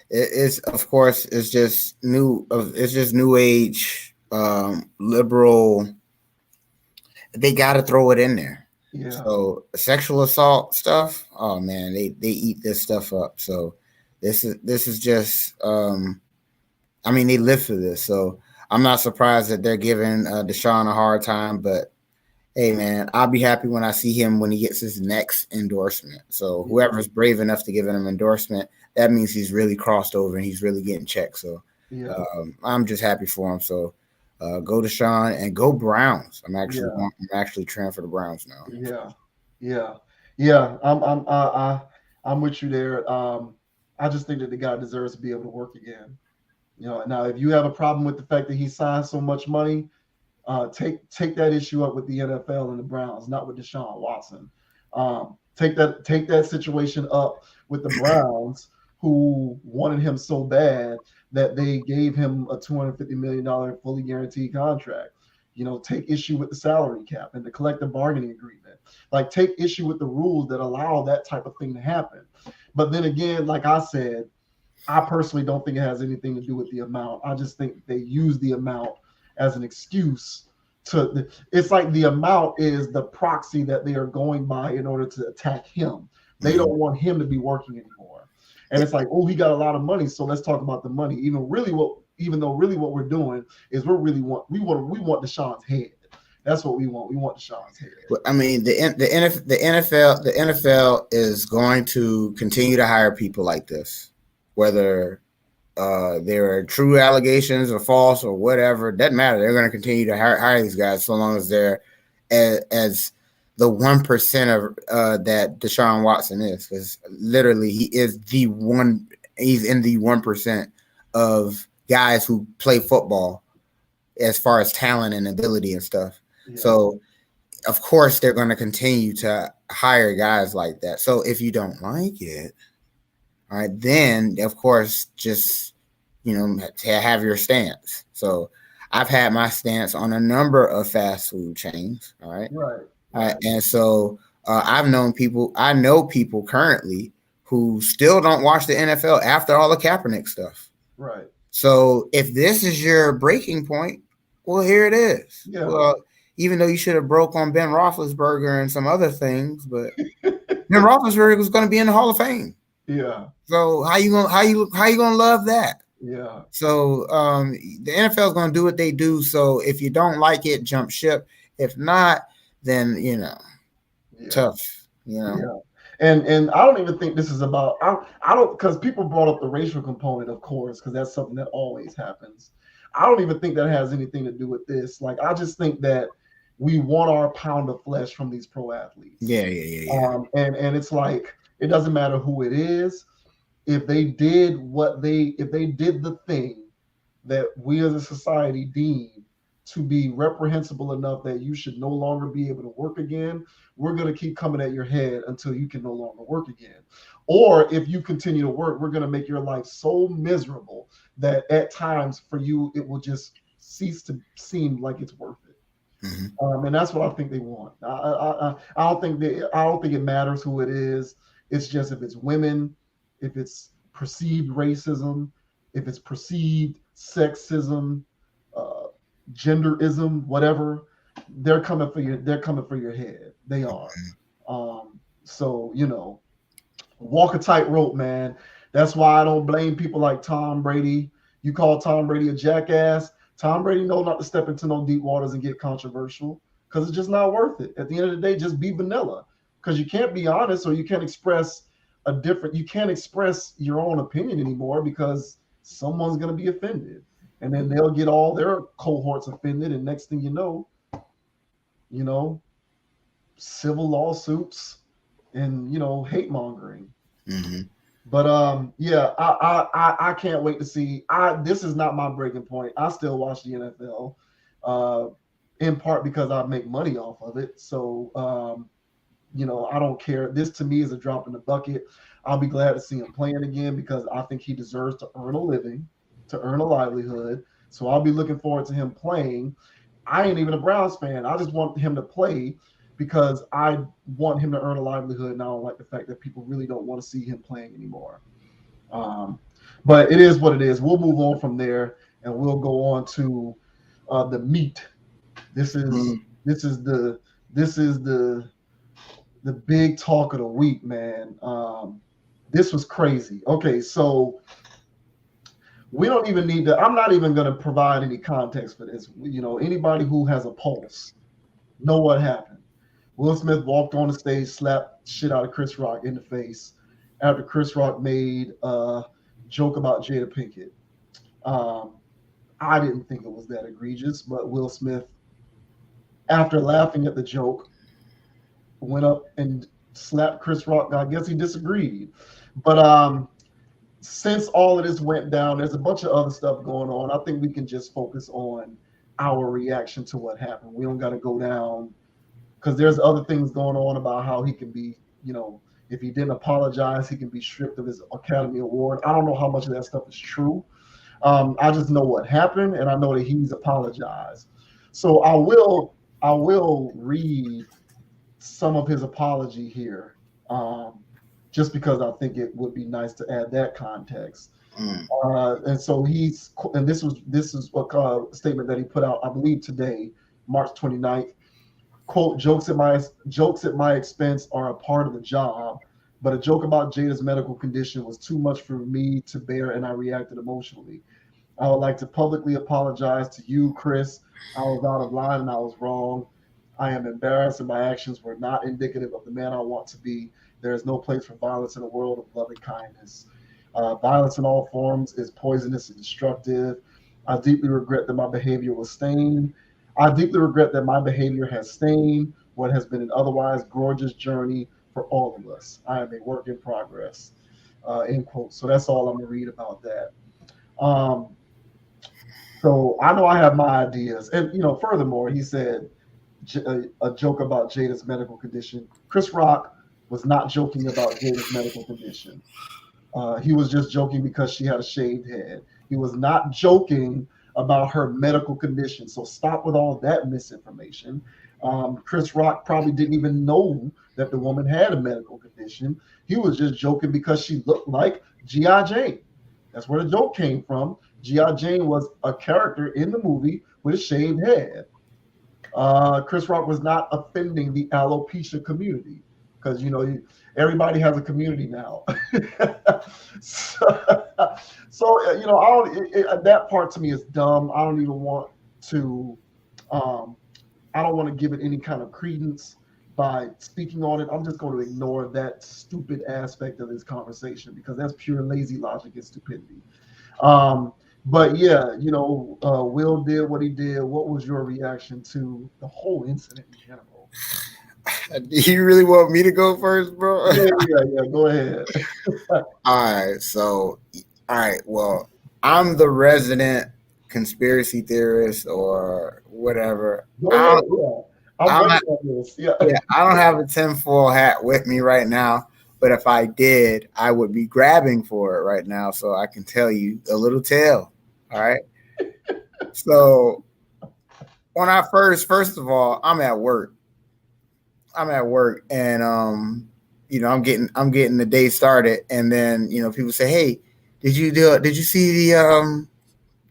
it's of course it's just new. It's just new age liberal. They got to throw it in there. Yeah. So sexual assault stuff. Oh man, they eat this stuff up. So this is just. I mean, they live for this, so I'm not surprised that they're giving Deshaun a hard time. But hey, man, I'll be happy when I see him when he gets his next endorsement. So whoever's brave enough to give him an endorsement, that means he's really crossed over and he's really getting checked. So I'm just happy for him. So go Deshaun and go Browns. I'm actually cheering for the Browns now. Yeah. I'm with you there. I just think that the guy deserves to be able to work again. Now if you have a problem with the fact that he signed so much money, take that issue up with the NFL and the Browns, not with Deshaun Watson. Take that situation up with the Browns, who wanted him so bad that they gave him a $250 million fully guaranteed contract. Take issue with the salary cap and the collective bargaining agreement. Like, take issue with the rules that allow that type of thing to happen. But then again, like I said, I personally don't think it has anything to do with the amount. I just think they use the amount as an excuse to. It's like the amount is the proxy that they are going by in order to attack him. They don't want him to be working anymore. And it's like, oh, he got a lot of money, so let's talk about the money. Even though really what we're doing is we want Deshaun's head. That's what we want. We want Deshaun's head. I mean, the NFL is going to continue to hire people like this, whether there are true allegations or false or whatever. Doesn't matter. They're going to continue to hire these guys so long as they're as the 1% of that Deshaun Watson is, because literally he is the one. He's in the 1% of guys who play football as far as talent and ability and stuff. Yeah. So, of course, they're going to continue to hire guys like that. So, if you don't like it, all right, then, of course, just, have your stance. So, I've had my stance on a number of fast food chains, all right? Right. All right. And so, I know people currently who still don't watch the NFL after all the Kaepernick stuff. Right. So, if this is your breaking point, well, here it is. Yeah. Well, even though you should have broke on Ben Roethlisberger and some other things, but Ben Roethlisberger was going to be in the Hall of Fame. Yeah. So how you gonna love that? Yeah. So the NFL is going to do what they do. So if you don't like it, jump ship. If not, then tough. Yeah. And I don't even think this is about. I don't, because people brought up the racial component, of course, because that's something that always happens. I don't even think that has anything to do with this. Like, I just think that we want our pound of flesh from these pro athletes. Yeah. And it's like, it doesn't matter who it is. If they did the thing that we as a society deem to be reprehensible enough that you should no longer be able to work again, we're going to keep coming at your head until you can no longer work again. Or if you continue to work, we're going to make your life so miserable that at times for you, it will just cease to seem like it's worth it. Mm-hmm. And that's what I think they want. I don't think it matters who it is. It's just, if it's women, if it's perceived racism, if it's perceived sexism, genderism, whatever, they're coming for your head. They are. So, walk a tightrope, man. That's why I don't blame people like Tom Brady. You call Tom Brady a jackass. Tom Brady knows not to step into no deep waters and get controversial, because it's just not worth it. At the end of the day, just be vanilla, because you can't be honest, or you can't express your own opinion anymore, because someone's going to be offended. And then they'll get all their cohorts offended, and next thing you know, civil lawsuits and hate mongering. Mm-hmm. But I can't wait to see. This is not my breaking point. I still watch the NFL, in part because I make money off of it. So I don't care. This to me is a drop in the bucket. I'll be glad to see him playing again, because I think he deserves to earn a living, to earn a livelihood. So I'll be looking forward to him playing. I ain't even a Browns fan. I just want him to play because I want him to earn a livelihood, and I don't like the fact that people really don't want to see him playing anymore. But it is what it is. We'll move on from there, and we'll go on to the meat. This is the big talk of the week, man. This was crazy. Okay, so we don't even need to. I'm not even going to provide any context for this. Anybody who has a pulse know what happened. Will Smith walked on the stage, slapped shit out of Chris Rock in the face after Chris Rock made a joke about Jada Pinkett. I didn't think it was that egregious, but Will Smith, after laughing at the joke, went up and slapped Chris Rock. I guess he disagreed. But since all of this went down, there's a bunch of other stuff going on. I think we can just focus on our reaction to what happened. We don't got to go down, because there's other things going on about how he can be if he didn't apologize, he can be stripped of his Academy Award. I don't know how much of that stuff is true. I just know what happened, and I know that he's apologized. So I will read some of his apology here, just because I think it would be nice to add that context. And so this is a statement that he put out, I believe today, March 29th. Quote, jokes at my expense are a part of the job, but a joke about Jada's medical condition was too much for me to bear, and I reacted emotionally. I would like to publicly apologize to you, Chris. I was out of line and I was wrong. I am embarrassed and my actions were not indicative of the man I want to be. There is no place for violence in a world of love and kindness. Violence in all forms is poisonous and destructive. I deeply regret that my behavior was stained. I deeply regret that my behavior has stained what has been an otherwise gorgeous journey for all of us. I am a work in progress. End quote. So that's all I'm going to read about that. So I know I have my ideas. And, furthermore, he said a joke about Jada's medical condition. Chris Rock was not joking about Jada's medical condition. He was just joking because she had a shaved head. He was not joking about her medical condition. So stop with all that misinformation. Chris Rock probably didn't even know that the woman had a medical condition. He was just joking because she looked like G.I. Jane. That's where the joke came from. G.I. Jane was a character in the movie with a shaved head. Chris Rock was not offending the alopecia community because, everybody has a community now. so, that part to me is dumb. I don't even want to, I don't want to give it any kind of credence by speaking on it. I'm just going to ignore that stupid aspect of this conversation because that's pure lazy logic and stupidity. But yeah, Will did what he did. What was your reaction to the whole incident in general? Do you really want me to go first, bro? Yeah. Go ahead. All right. Well, I'm the resident conspiracy theorist or whatever. Go ahead. I don't have a tinfoil hat with me right now, but if I did, I would be grabbing for it right now so I can tell you a little tale. All right. So when I first of all, I'm at work and I'm getting the day started, and then people say, "Hey, did you see the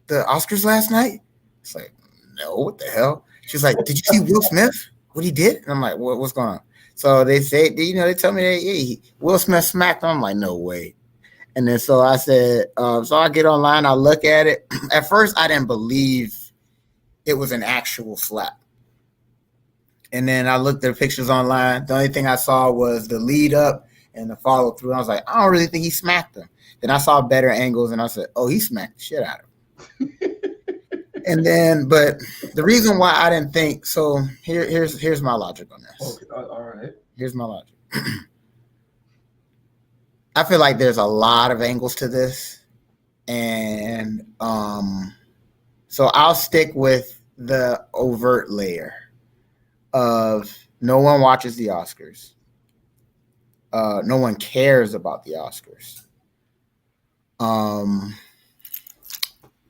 Oscars last night?" It's like, no, what the hell? She's like, "Did you see Will Smith? What he did?" And I'm like, what's going on? So they say, they tell me that Will Smith smacked him. I'm like, no way. And then so I said, so I get online, I look at it. At first, I didn't believe it was an actual slap. And then I looked at the pictures online. The only thing I saw was the lead up and the follow through. I was like, I don't really think he smacked him. Then I saw better angles and I said, oh, he smacked the shit out of him. And then, but the reason why I didn't think, so here's my logic on this. Okay, all right. Here's my logic. I feel like there's a lot of angles to this. And so I'll stick with the overt layer of no one watches the Oscars. No one cares about the Oscars.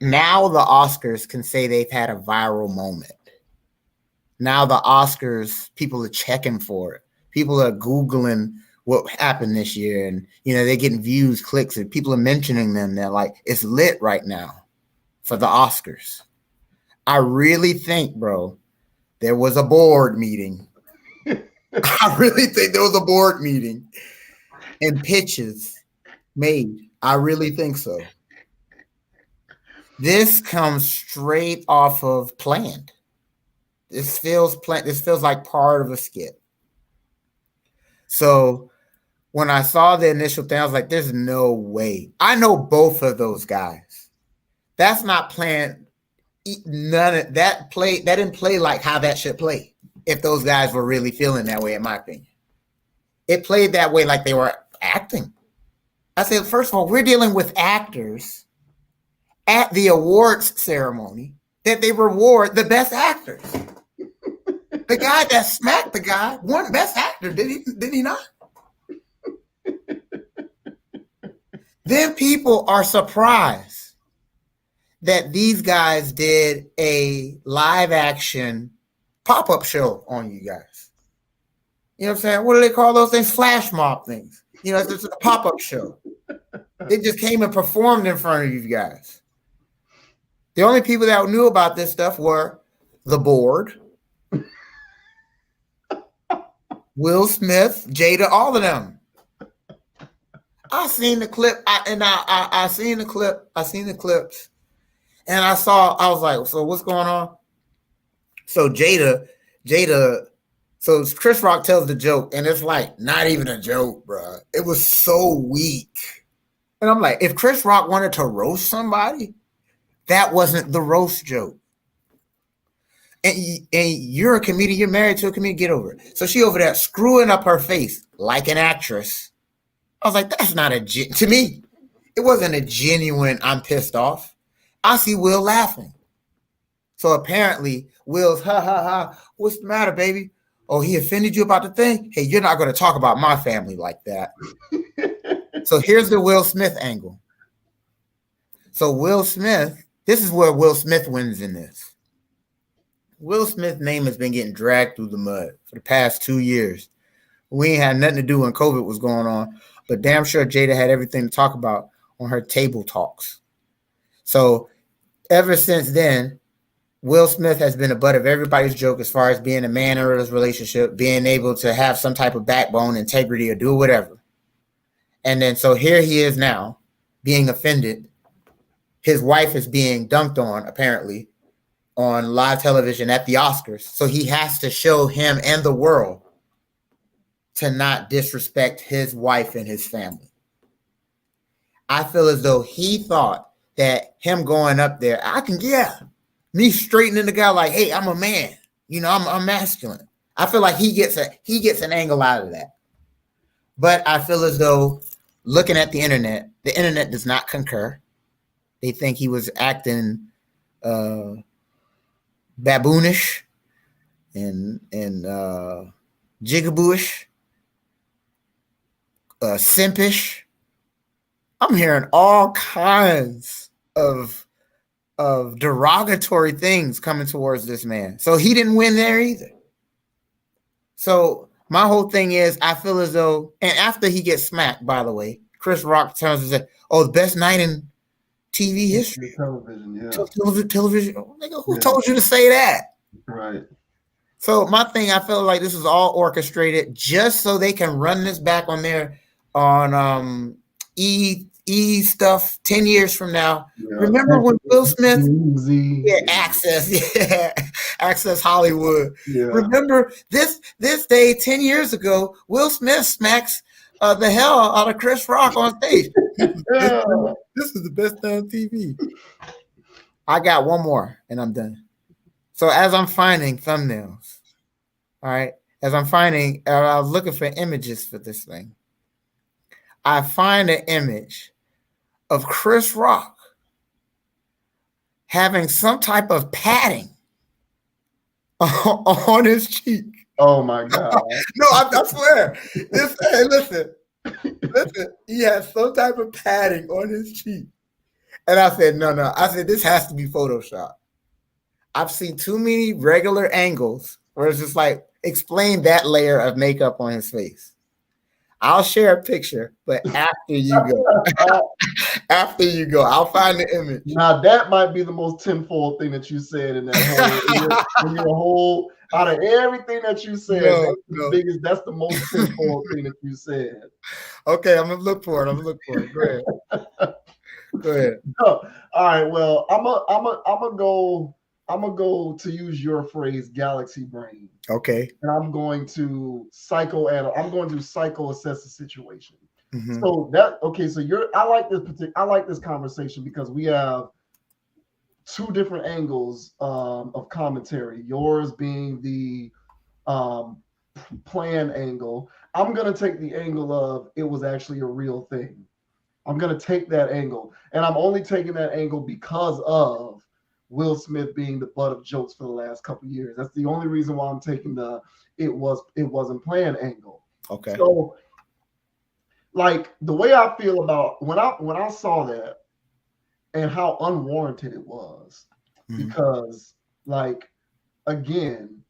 Now the Oscars can say they've had a viral moment. Now the Oscars, people are checking for it. People are Googling what happened this year, and they're getting views, clicks, and people are mentioning them. They're like, it's lit right now for the Oscars. I really think, bro, there was a board meeting. I really think there was a board meeting and pitches made. I really think so. This comes straight off of planned. This feels planned. This feels like part of a skit. So when I saw the initial thing, I was like, there's no way. I know both of those guys. That's not planned. None of that play. That didn't play like how that should play. If those guys were really feeling that way, in my opinion, it played that way like they were acting. I said, first of all, we're dealing with actors at the awards ceremony that they reward the best actors. The guy that smacked the guy won best actor, did he not? Then people are surprised that these guys did a live action pop-up show on you guys. You know what I'm saying? What do they call those things? Flash mob things. You know, it's just a pop-up show. They just came and performed in front of you guys. The only people that knew about this stuff were the board, Will Smith, Jada, all of them. I seen the clip, I seen the clip, I seen the clips, and I was like, so what's going on? So Jada, so Chris Rock tells the joke, and it's like not even a joke, bro. It was so weak. And I'm like, if Chris Rock wanted to roast somebody, that wasn't the roast joke. And you're a comedian, you're married to a comedian, get over it. So she over there screwing up her face like an actress. I was like, that's not to me, it wasn't a genuine, I'm pissed off. I see Will laughing. So apparently Will's, ha, ha, ha, what's the matter, baby? Oh, he offended you about the thing? Hey, you're not going to talk about my family like that. So here's the Will Smith angle. So Will Smith, this is where Will Smith wins in this. Will Smith's name has been getting dragged through the mud for the past 2 years. We ain't had nothing to do when COVID was going on, but damn sure Jada had everything to talk about on her table talks. So ever since then, Will Smith has been a butt of everybody's joke as far as being a man in his relationship, being able to have some type of backbone, integrity, or do whatever. And then so here he is now being offended. His wife is being dunked on, apparently, on live television at the Oscars. So he has to show him and the world to not disrespect his wife and his family. I feel as though he thought that him going up there, me straightening the guy like, hey, I'm a man. You know, I'm masculine. I feel like he gets an angle out of that. But I feel as though looking at the internet does not concur. They think he was acting baboonish and jigabooish, simpish. I'm hearing all kinds of derogatory things coming towards this man. So he didn't win there either. So my whole thing is, I feel as though, and after he gets smacked, by the way, Chris Rock turns and says, oh, the best night in TV history. Television, yeah. Television. Oh, nigga, who told you to say that? Right. So my thing, I feel like this is all orchestrated just so they can run this back on their E stuff 10 years from now. Yeah. Remember when Will Smith Access Hollywood. Yeah. Remember this day 10 years ago, Will Smith smacks the hell out of Chris Rock on stage. This is the best on TV. I got one more and I'm done. So as I'm finding thumbnails, all right, I was looking for images for this thing. I find an image of Chris Rock having some type of padding on his cheek. Oh my God. No, I swear. Listen. He has some type of padding on his cheek. And I said, no. I said, this has to be Photoshop. I've seen too many regular angles where it's just like, explain that layer of makeup on his face. I'll share a picture, but after you go, I'll find the image. Now that might be the most tenfold thing that you said in that whole, out of everything that you said, that's the most tenfold thing that you said. Okay, I'm gonna look for it. Go ahead. No. All right. Well, I'm gonna go to use your phrase, galaxy brain. Okay. And I'm going to psycho assess the situation. Mm-hmm. So I like this conversation because we have two different angles of commentary. Yours being the plan angle. I'm gonna take the angle of it was actually a real thing. I'm gonna take that angle, and I'm only taking that angle because of Will Smith being the butt of jokes for the last couple of years. That's the only reason why I'm taking the it wasn't planned angle. Okay. So like the way I feel about when I saw that and how unwarranted it was, Mhm. because like again,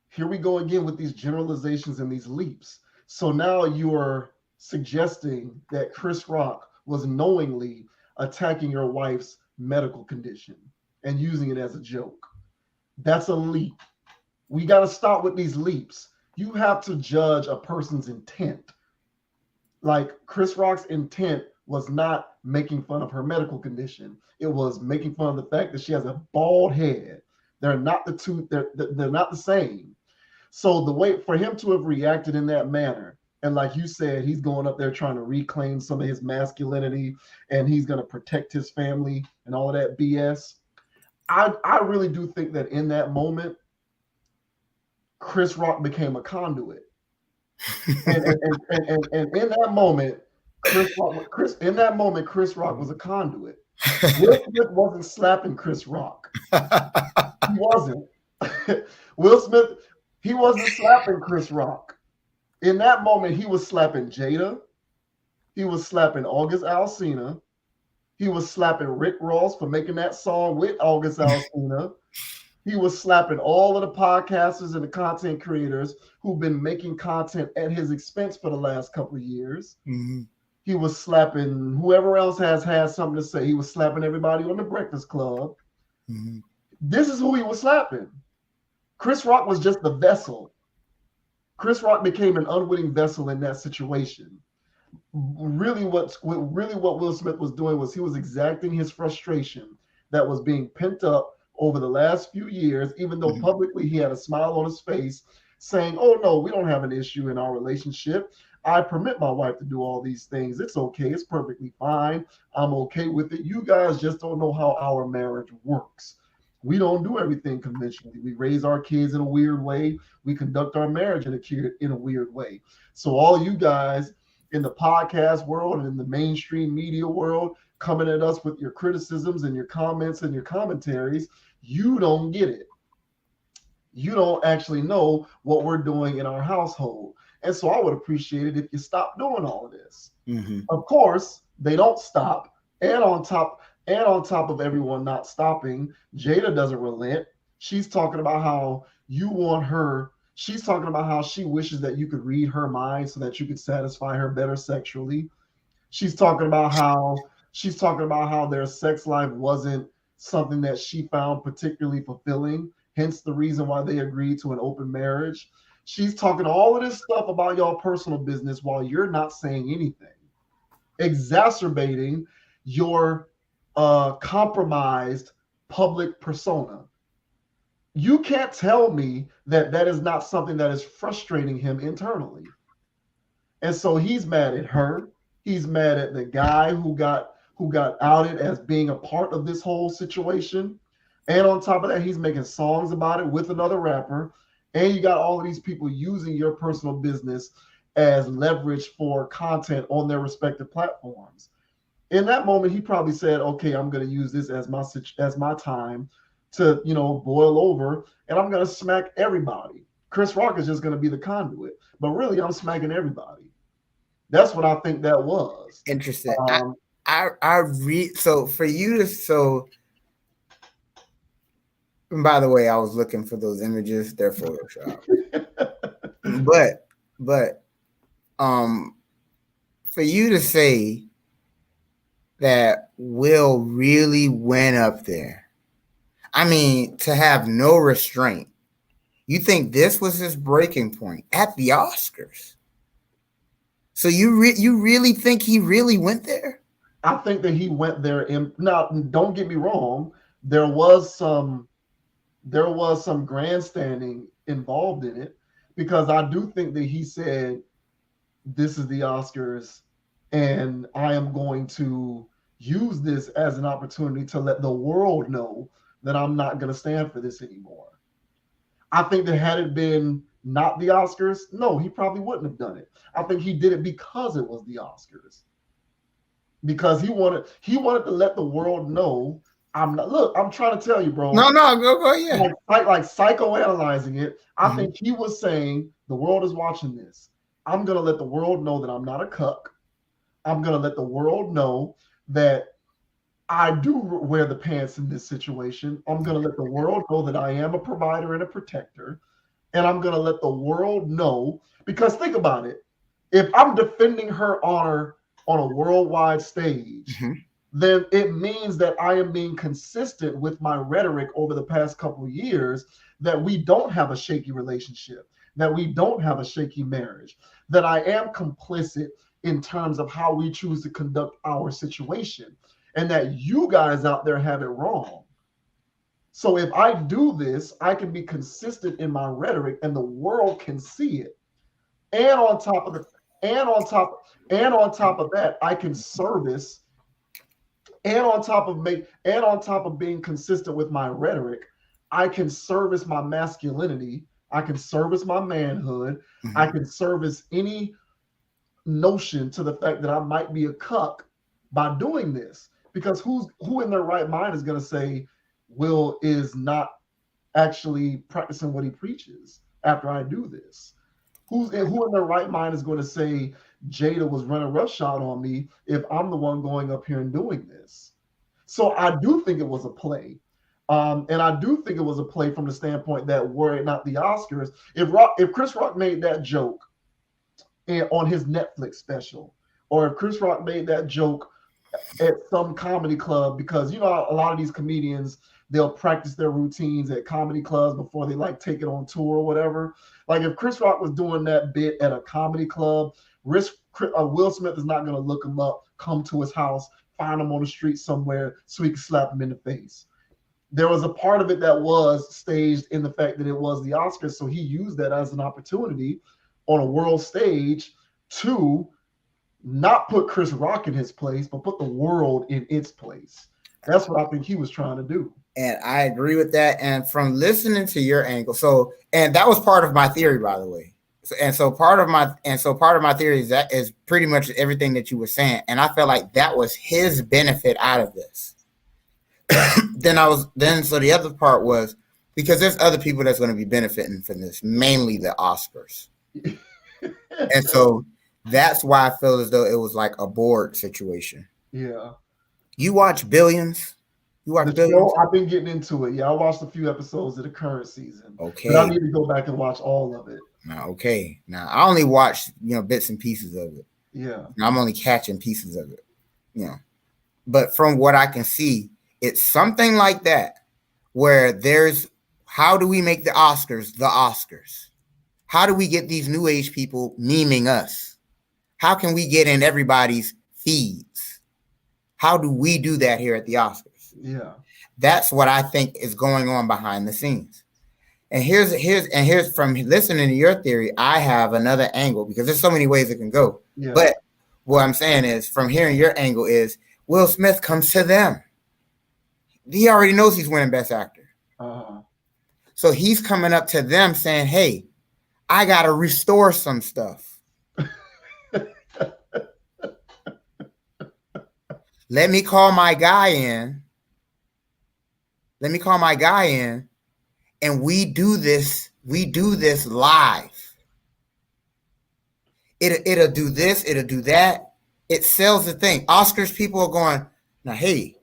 here we go again with these generalizations and these leaps. So now you're suggesting that Chris Rock was knowingly attacking your wife's medical condition and using it as a joke. That's a leap. We got to stop with these leaps. You have to judge a person's intent. Like Chris Rock's intent was not making fun of her medical condition. It was making fun of the fact that she has a bald head. They're not the two. They're not the same. So the way for him to have reacted in that manner, and like you said, he's going up there trying to reclaim some of his masculinity, and he's going to protect his family and all of that BS. I really do think that in that moment, Chris Rock became a conduit, and in that moment, Chris Rock was a conduit. Will Smith wasn't slapping Chris Rock. He wasn't. Will Smith, he wasn't slapping Chris Rock. In that moment, he was slapping Jada. He was slapping August Alsina. He was slapping Rick Ross for making that song with August Alsina. He was slapping all of the podcasters and the content creators who've been making content at his expense for the last couple of years. Mhm. He was slapping whoever else has had something to say. He was slapping everybody on the Breakfast Club. Mhm. This is who he was slapping. Chris Rock was just the vessel. Chris Rock became an unwitting vessel in that situation. Really what Will Smith was doing was he was exacting his frustration that was being pent up over the last few years, even though Mhm. publicly he had a smile on his face saying, "Oh no, we don't have an issue in our relationship. I permit my wife to do all these things. It's okay. It's perfectly fine. I'm okay with it. You guys just don't know how our marriage works. We don't do everything conventionally. We raise our kids in a weird way. We conduct our marriage in a weird way. So all you guys in the podcast world and in the mainstream media world coming at us with your criticisms and your comments and your commentaries, you don't get it. You don't actually know what we're doing in our household. And so I would appreciate it if you stop doing all of this. Mhm. Of course, they don't stop. And on top of everyone not stopping, Jada doesn't relent. She's talking about how you want her. She's talking about how she wishes that you could read her mind so that you could satisfy her better sexually. She's talking about how their sex life wasn't something that she found particularly fulfilling, hence the reason why they agreed to an open marriage. She's talking all of this stuff about y'all personal business while you're not saying anything, exacerbating your compromised public persona. You can't tell me that that is not something that is frustrating him internally. And so he's mad at her. He's mad at the guy who got outed as being a part of this whole situation. And on top of that, he's making songs about it with another rapper. And you got all of these people using your personal business as leverage for content on their respective platforms. In that moment, he probably said, "Okay, I'm going to use this as my time to boil over, and I'm going to smack everybody. Chris Rock is just going to be the conduit, but really, I'm smacking everybody." That's what I think that was. Interesting. Um, I read so for you to so. And by the way, I was looking for those images. They're Photoshop. But um, for you to say that Will really went up there, I mean, to have no restraint. You think this was his breaking point at the Oscars? So you really think he really went there? I think that he went there. Now, don't get me wrong. There was some grandstanding involved in it because I do think that he said, "This is the Oscars, and I am going to use this as an opportunity to let the world know that I'm not going to stand for this anymore." I think that had it been not the Oscars, no, he probably wouldn't have done it. I think he did it because it was the Oscars. Because he wanted to let the world know I'm not look, I'm trying to tell you, bro. No, go, yeah. Like psychoanalyzing it, I Mhm. think he was saying the world is watching this. I'm gonna let the world know that I'm not a cuck. I'm going to let the world know that I do wear the pants in this situation. I'm going to let the world know that I am a provider and a protector. And I'm going to let the world know, because think about it. If I'm defending her honor on a worldwide stage, then it means that I am being consistent with my rhetoric over the past couple of years, that we don't have a shaky relationship, that we don't have a shaky marriage, that I am complicit in terms of how we choose to conduct our situation, and that you guys out there have it wrong. So if I do this, I can be consistent in my rhetoric and the world can see it. And on top of the on top of that, I can service, and on top of being consistent with my rhetoric, I can service my masculinity, I can service my manhood, I can service any notion to the fact that I might be a cuck by doing this. Because who in their right mind is going to say Will is not actually practicing what he preaches after I do this? Who in their right mind is going to say Jada was running roughshod on me if I'm the one going up here and doing this? So I do think it was a play. And I do think it was a play from the standpoint that were it not the Oscars, if Chris Rock made that joke on his Netflix special, or if Chris Rock made that joke at some comedy club, because a lot of these comedians, they'll practice their routines at comedy clubs before they like take it on tour or whatever. Like if Chris Rock was doing that bit at a comedy club, Will Smith is not going to look him up, come to his house, find him on the street somewhere so he can slap him in the face. There was a part of it that was staged in the fact that it was the Oscars, so he used that as an opportunity on a world stage to not put Chris Rock in his place, but put the world in its place. That's what I think he was trying to do. And I agree with that. And from listening to your angle, and that was part of my theory, by the way. So part of my theory is pretty much everything that you were saying. And I felt like that was his benefit out of this. So the other part was because there's other people that's going to be benefiting from this, mainly the Oscars. And so that's why I feel as though it was like a board situation. Yeah. You watch Billions? Billions? I've been getting into it. Yeah, I watched a few episodes of the current season. Okay. But I need to go back and watch all of it. Okay. Now I only watched, bits and pieces of it. Yeah. Now, I'm only catching pieces of it. But from what I can see, it's something like that where there's how do we make the Oscars the Oscars? How do we get these new age people memeing us? How can we get in everybody's feeds? How do we do that here at the Oscars? Yeah. That's what I think is going on behind the scenes. And here's from listening to your theory, I have another angle because there's so many ways it can go. Yeah. But what I'm saying is from hearing your angle is Will Smith comes to them. He already knows he's winning Best Actor. So he's coming up to them saying, hey, I got to restore some stuff. Let me call my guy in. And we do this live. It'll do this, it'll do that. It sells the thing. Oscars people are going, now, hey,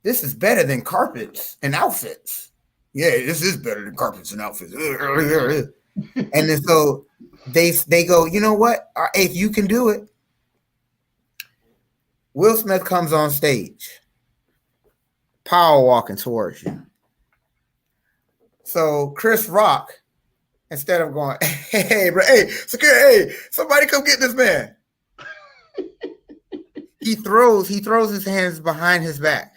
this is better than carpets and outfits. Yeah, this is better than carpets and outfits. And then so they go, you know what? If you can do it. Will Smith comes on stage, power walking towards you. So Chris Rock, instead of going, hey, bro, hey, security, hey, somebody come get this man. He throws his hands behind his back.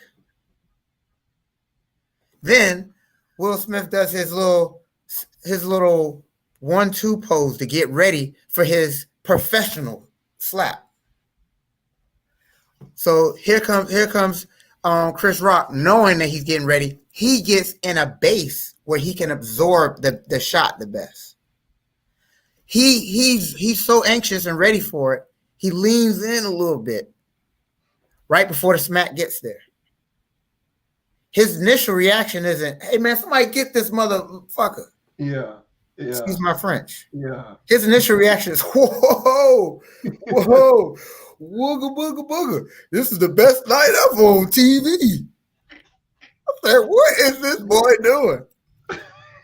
Then Will Smith does his little 1-2 pose to get ready for his professional slap. So here comes Chris Rock, knowing that he's getting ready. He gets in a base where he can absorb the shot the best. He's so anxious and ready for it. He leans in a little bit right before the smack gets there. His initial reaction isn't, hey, man, somebody get this motherfucker. Yeah. Excuse my French. Yeah. His initial reaction is, whoa, Wooga booga booga. This is the best night ever on TV. I said, what is this boy doing?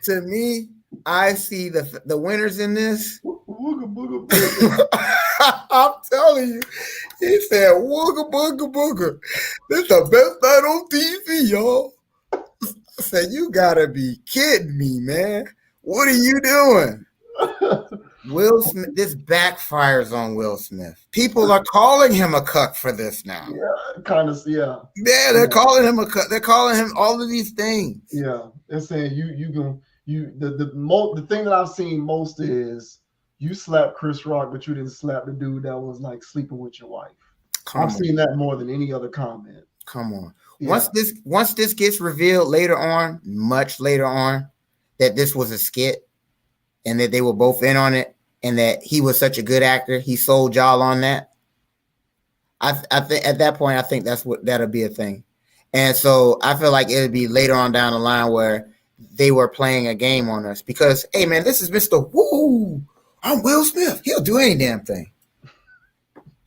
To me, I see the winners in this. Wooga booga booga. I'm telling you, he said, "Wooga booga booga, this is the best night on TV, y'all." I said, "You gotta be kidding me, man! What are you doing?" Will Smith, this backfires on Will Smith. People are calling him a cuck for this now. Yeah, kind of. Yeah. Yeah, they're calling him a cuck. They're calling him all of these things. Yeah, they're saying the thing that I've seen most is you slapped Chris Rock, but you didn't slap the dude that was like sleeping with your wife. I've seen that more than any other comment. Come on. Yeah. Once this gets revealed later on, much later on, that this was a skit and that they were both in on it and that he was such a good actor, he sold y'all on that. I think at that point, I think that'll be a thing. And so I feel like it'll be later on down the line where they were playing a game on us because, hey man, this is Mr. Woo. I'm Will Smith. He'll do any damn thing.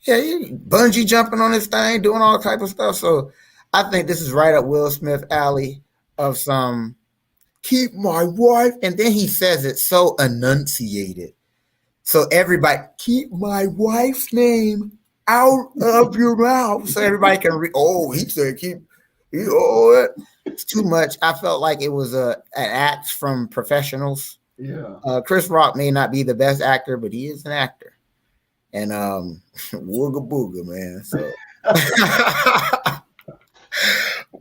Yeah, he bungee jumping on this thing, doing all type of stuff. So I think this is right up Will Smith alley of some keep my wife. And then he says it so enunciated. So everybody, keep my wife's name out of your mouth. So everybody can read. Oh, he said keep. It's too much. I felt like it was an act from professionals. Yeah. Chris Rock may not be the best actor, but he is an actor. And wooga booga, man. So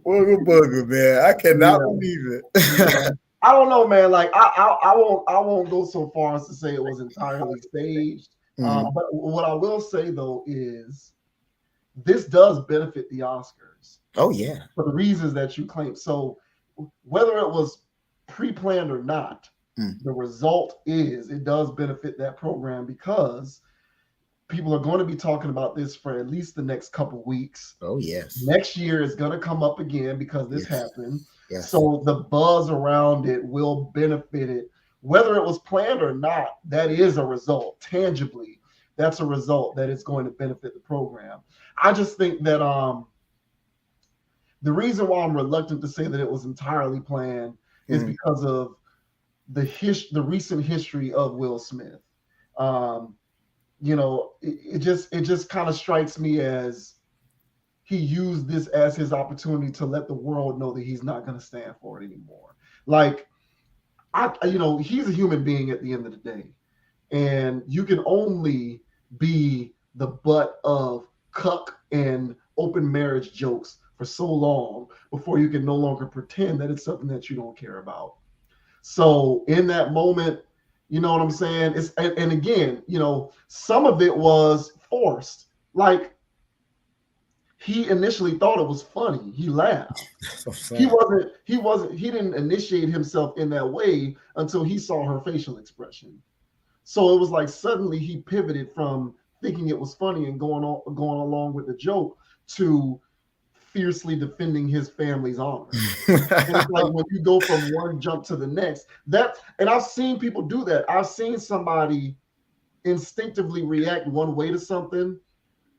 wooga booga, man. I cannot believe it. Yeah. I don't know, man. Like I won't go so far as to say it was entirely staged. Mm-hmm. But what I will say though is this does benefit the Oscars. Oh yeah, for the reasons that you claim. So whether it was pre-planned or not, the result is it does benefit that program because people are going to be talking about this for at least the next couple weeks. Oh yes. Next year is going to come up again because this happened. Yes. So the buzz around it will benefit it. Whether it was planned or not, that is a result. Tangibly, that's a result that is going to benefit the program. I just think that the reason why I'm reluctant to say that it was entirely planned is because of the recent history of Will Smith. It just kind of strikes me as he used this as his opportunity to let the world know that he's not going to stand for it anymore. Like, he's a human being at the end of the day, and you can only be the butt of cuck and open marriage jokes for so long before you can no longer pretend that it's something that you don't care about. So in that moment, you know what I'm saying? And again, some of it was forced. Like, he initially thought it was funny. He laughed. He didn't initiate himself in that way until he saw her facial expression. So it was like suddenly he pivoted from thinking it was funny and going along with the joke to fiercely defending his family's honor. And it's like when you go from one jump to the next, and I've seen people do that. I've seen somebody instinctively react one way to something,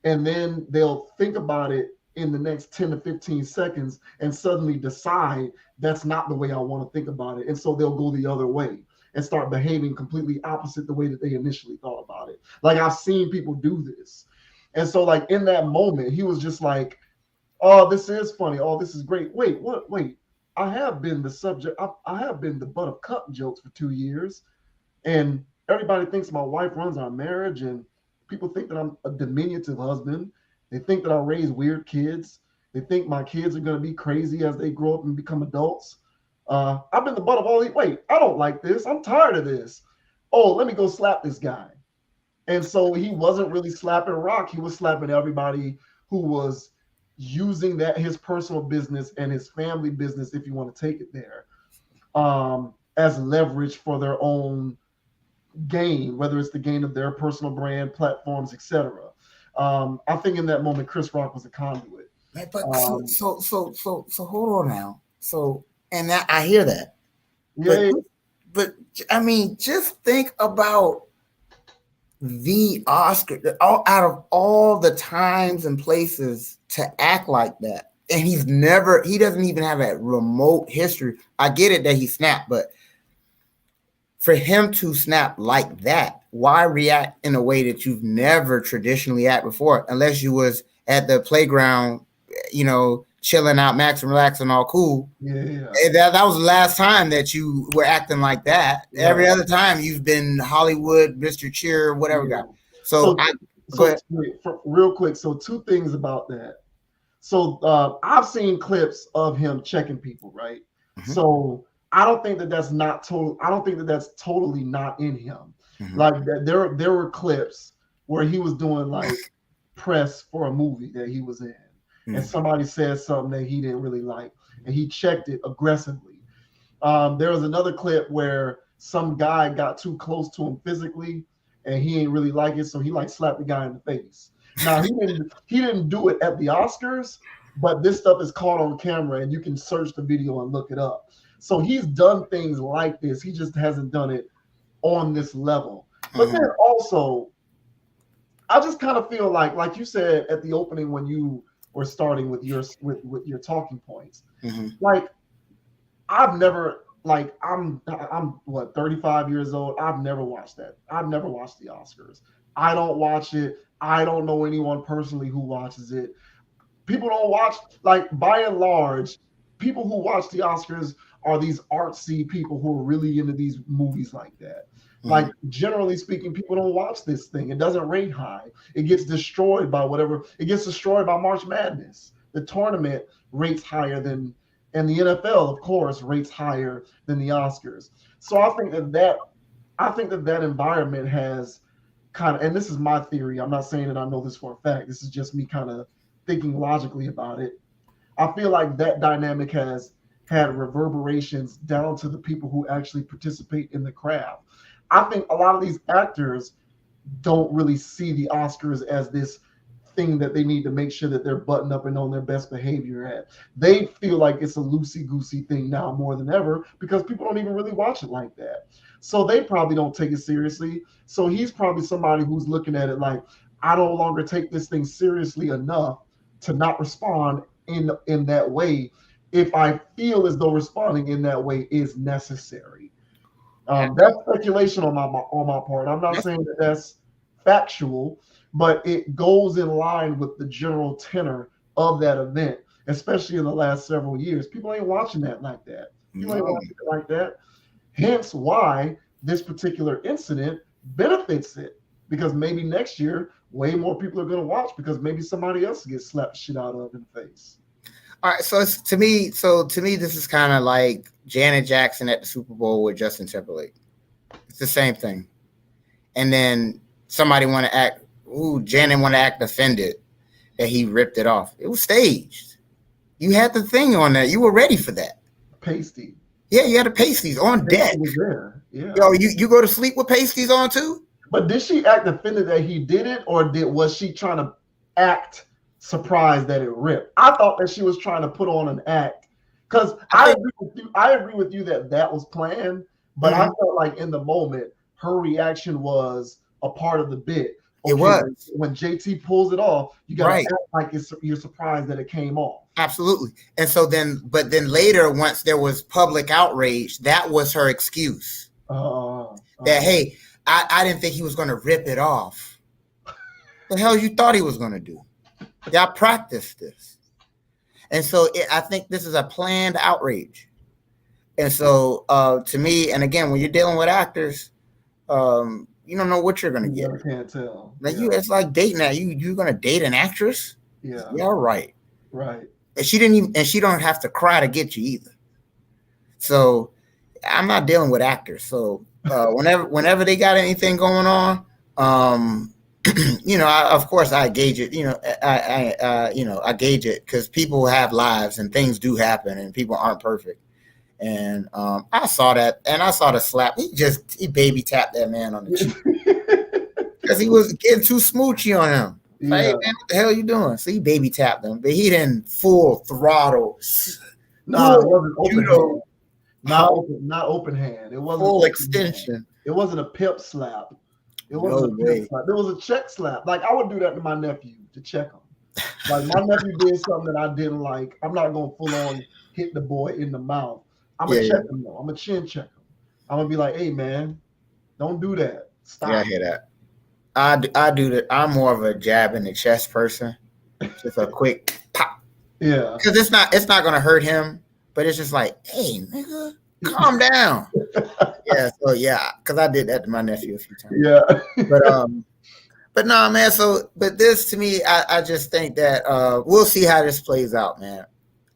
and then they'll think about it in the next 10 to 15 seconds and suddenly decide that's not the way I want to think about it. And so they'll go the other way and start behaving completely opposite the way that they initially thought about it. Like, I've seen people do this. And so, like, in that moment, he was just like, oh, this is funny. Oh, this is great. Wait, what? Wait, I have been the subject. I have been the butt of cuck jokes for 2 years. And everybody thinks my wife runs our marriage. And people think that I'm a diminutive husband. They think that I raise weird kids. They think my kids are going to be crazy as they grow up and become adults. I've been the butt of all these. Wait, I don't like this. I'm tired of this. Oh, let me go slap this guy. And so he wasn't really slapping Rock. He was slapping everybody who was using that, his personal business and his family business, if you want to take it there, as leverage for their own gain, whether it's the gain of their personal brand, platforms, etc. I think in that moment, Chris Rock was a conduit. But so hold on now. So, and that, I hear that. Yeah. But I mean, just think about the Oscar, all out of all the times and places to act like that. And he doesn't even have a remote history. I get it that he snapped, but for him to snap like that, why react in a way that you've never traditionally acted before, unless you was at the playground, chilling out, maxing, relaxing, all cool. Yeah. That was the last time that you were acting like that. Right. Every other time you've been Hollywood, Mr. Cheer, whatever guy. So real quick, so two things about that. So I've seen clips of him checking people, right? Mm-hmm. So I don't think that that's not total. I don't think that that's totally not in him. Mm-hmm. Like there were clips where he was doing like press for a movie that he was in, and somebody said something that he didn't really like, and he checked it aggressively. There was another clip where some guy got too close to him physically, and he ain't really like it, so he like slapped the guy in the face. Now he didn't do it at the Oscars, but this stuff is caught on camera, and you can search the video and look it up. So he's done things like this. He just hasn't done it on this level. But then also, I just kind of feel like you said at the opening when you were starting with your talking points. Mm-hmm. Like I've never I'm what 35 years old. I've never watched that. I've never watched the Oscars. I don't watch it. I don't know anyone personally who watches it. People don't watch, like by and large, people who watch the Oscars are these artsy people who are really into these movies like that. Mm-hmm. Like generally speaking, people don't watch this thing. It doesn't rate high. It gets destroyed by whatever. It gets destroyed by March Madness. The tournament rates higher than, and the NFL, of course, rates higher than the Oscars. So I think that environment has kind of, and this is my theory. I'm not saying that I know this for a fact. This is just me kind of thinking logically about it. I feel like that dynamic has had reverberations down to the people who actually participate in the craft. I think a lot of these actors don't really see the Oscars as this thing that they need to make sure that they're buttoned up and on their best behavior at. They feel like it's a loosey-goosey thing now more than ever because people don't even really watch it like that. So they probably don't take it seriously. So he's probably somebody who's looking at it like, I no longer take this thing seriously enough to not respond in that way if I feel as though responding in that way is necessary. That's speculation on my part. I'm not saying that that's factual, but it goes in line with the general tenor of that event, especially in the last several years. People ain't watching that like that. People ain't watching it like that. Hence why this particular incident benefits it, because maybe next year way more people are going to watch because maybe somebody else gets slapped the shit out of in the face. All right, so to me, this is kind of like Janet Jackson at the Super Bowl with Justin Timberlake. It's the same thing. And then somebody Janet want to act offended that he ripped it off. It was staged. You had the thing on that. You were ready for that. Pasty. Yeah, you had the pasties on deck. Was there. Yeah. Yo, you go to sleep with pasties on too? But did she act offended that he did it, or was she trying to act surprised that it ripped? I thought that she was trying to put on an act, because I agree with you that was planned, but I felt like in the moment her reaction was a part of the bit. Okay, it was when JT pulls it off, you gotta act like you're surprised that it came off. Absolutely. And so then later, once there was public outrage, that was her excuse. That hey, I didn't think he was going to rip it off. The hell you thought he was going to do? Y'all practiced this. And so I think this is a planned outrage. And so to me, and again, when you're dealing with actors, you don't know what you're going to get. You can't tell. Like it's like dating that. You're going to date an actress? Yeah. Yeah, right. Right. And she don't have to cry to get you either. So I'm not dealing with actors. So whenever they got anything going on, of course I gauge it. I gauge it because people have lives and things do happen and people aren't perfect. And I saw that, and I saw the slap. He baby tapped that man on the cheek because he was getting too smoochy on him. Yeah. Like, hey, man, what the hell are you doing? So he baby tapped him, but he didn't full throttle. No, it wasn't open hand. Not open hand. It wasn't full extension. Hand. It wasn't a pimp slap. It wasn't No a pimp way. slap. There was a check slap. Like I would do that to my nephew to check him. Like my nephew did something that I didn't like. I'm not gonna full on hit the boy in the mouth. I'm gonna Yeah, check him though. I'm gonna chin check him. I'm gonna be like, hey man, don't do that. yeah, I Stop. hear that. I do that. I'm more of a jab in the chest person. Just a quick pop, Yeah. because it's not gonna hurt him, but it's just like, hey, nigga, calm down. Yeah, so yeah, because I did that to my nephew a few times. Yeah. But but no, man. So, but this to me, I just think that we'll see how this plays out, man.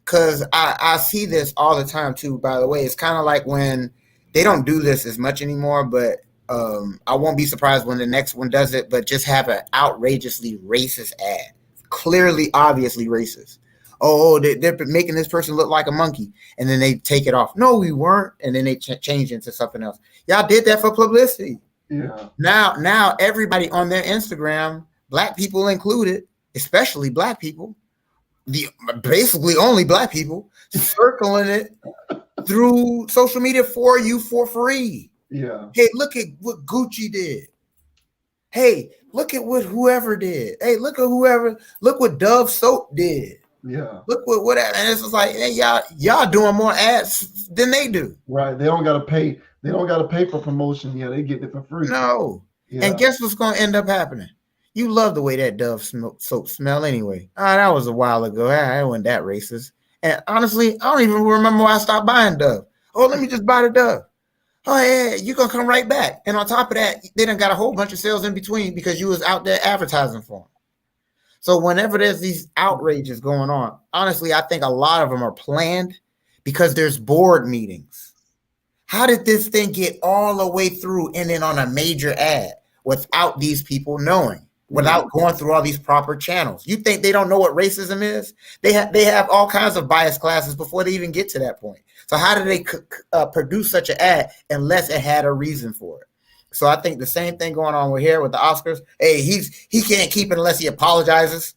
Because I see this all the time too. By the way, it's kind of like when they don't do this as much anymore, but I won't be surprised when the next one does it. But just have an outrageously racist ad, clearly, obviously racist. They're making this person look like a monkey, and then they take it off. No, we weren't, and then they change into something else. Y'all did that for publicity. Yeah. Now everybody on their Instagram, black people included, especially black people, the basically only black people, circling it through social media for you for free. Yeah. Hey, look at what Gucci did. Hey, look at what whoever did. Hey, look what Dove soap did. Yeah. Look what and it's just like, hey, y'all doing more ads than they do. Right. They don't gotta pay. They don't gotta pay for promotion. Yeah, they get it for free. No. Yeah. And guess what's gonna end up happening? You love the way that Dove soap smell anyway. That was a while ago. I wasn't that racist. And honestly, I don't even remember why I stopped buying Dove. Oh, let me just buy the Dove. Oh, yeah, you're going to come right back. And on top of that, they done got a whole bunch of sales in between because you was out there advertising for them. So whenever there's these outrages going on, honestly, I think a lot of them are planned because there's board meetings. How did this thing get all the way through and then on a major ad without these people knowing, without going through all these proper channels? You think they don't know what racism is? They have all kinds of bias classes before they even get to that point. So how did they produce such an ad unless it had a reason for it? So I think the same thing going on with here with the Oscars. Hey, he can't keep it unless he apologizes.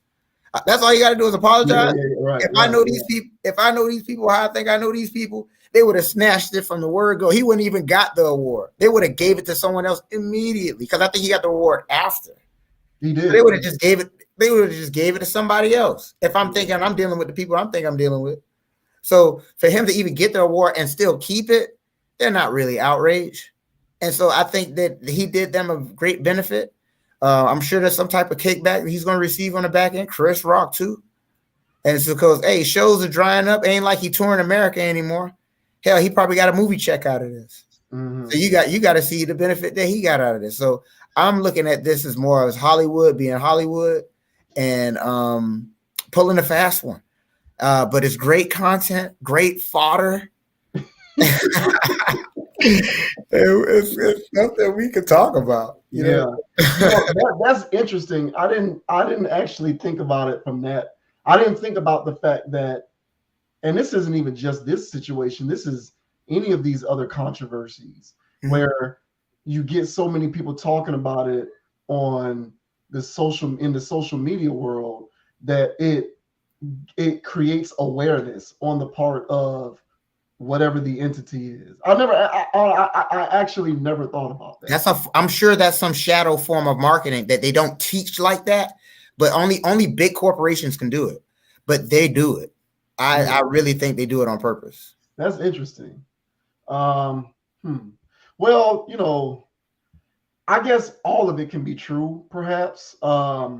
That's all you got to do is apologize. If I know these people, how I think I know these people, they would have snatched it from the word go. He wouldn't even got the award. They would have gave it to someone else immediately because I think he got the award after. He did. So they would have just gave it. They would have just gave it to somebody else. If I'm thinking I'm dealing with the people I'm dealing with. So for him to even get the award and still keep it, they're not really outraged. And so I think that he did them a great benefit. I'm sure there's some type of kickback he's going to receive on the back end. Chris Rock too. And it's because, hey, shows are drying up. Ain't like he touring America anymore. Hell, he probably got a movie check out of this. Mm-hmm. So you got to see the benefit that he got out of this. So I'm looking at this as more as Hollywood being Hollywood and pulling a fast one. But it's great content, great fodder. It's something we could talk about. You know? That's interesting. I didn't actually think about it from that. I didn't think about the fact that, and this isn't even just this situation. This is any of these other controversies where you get so many people talking about it in the social media world that it creates awareness on the part of whatever the entity is. I actually never thought about that. I'm sure that's some shadow form of marketing that they don't teach like that, but only big corporations can do it. But they do it. I really think they do it on purpose. That's interesting. Well, I guess all of it can be true, perhaps. I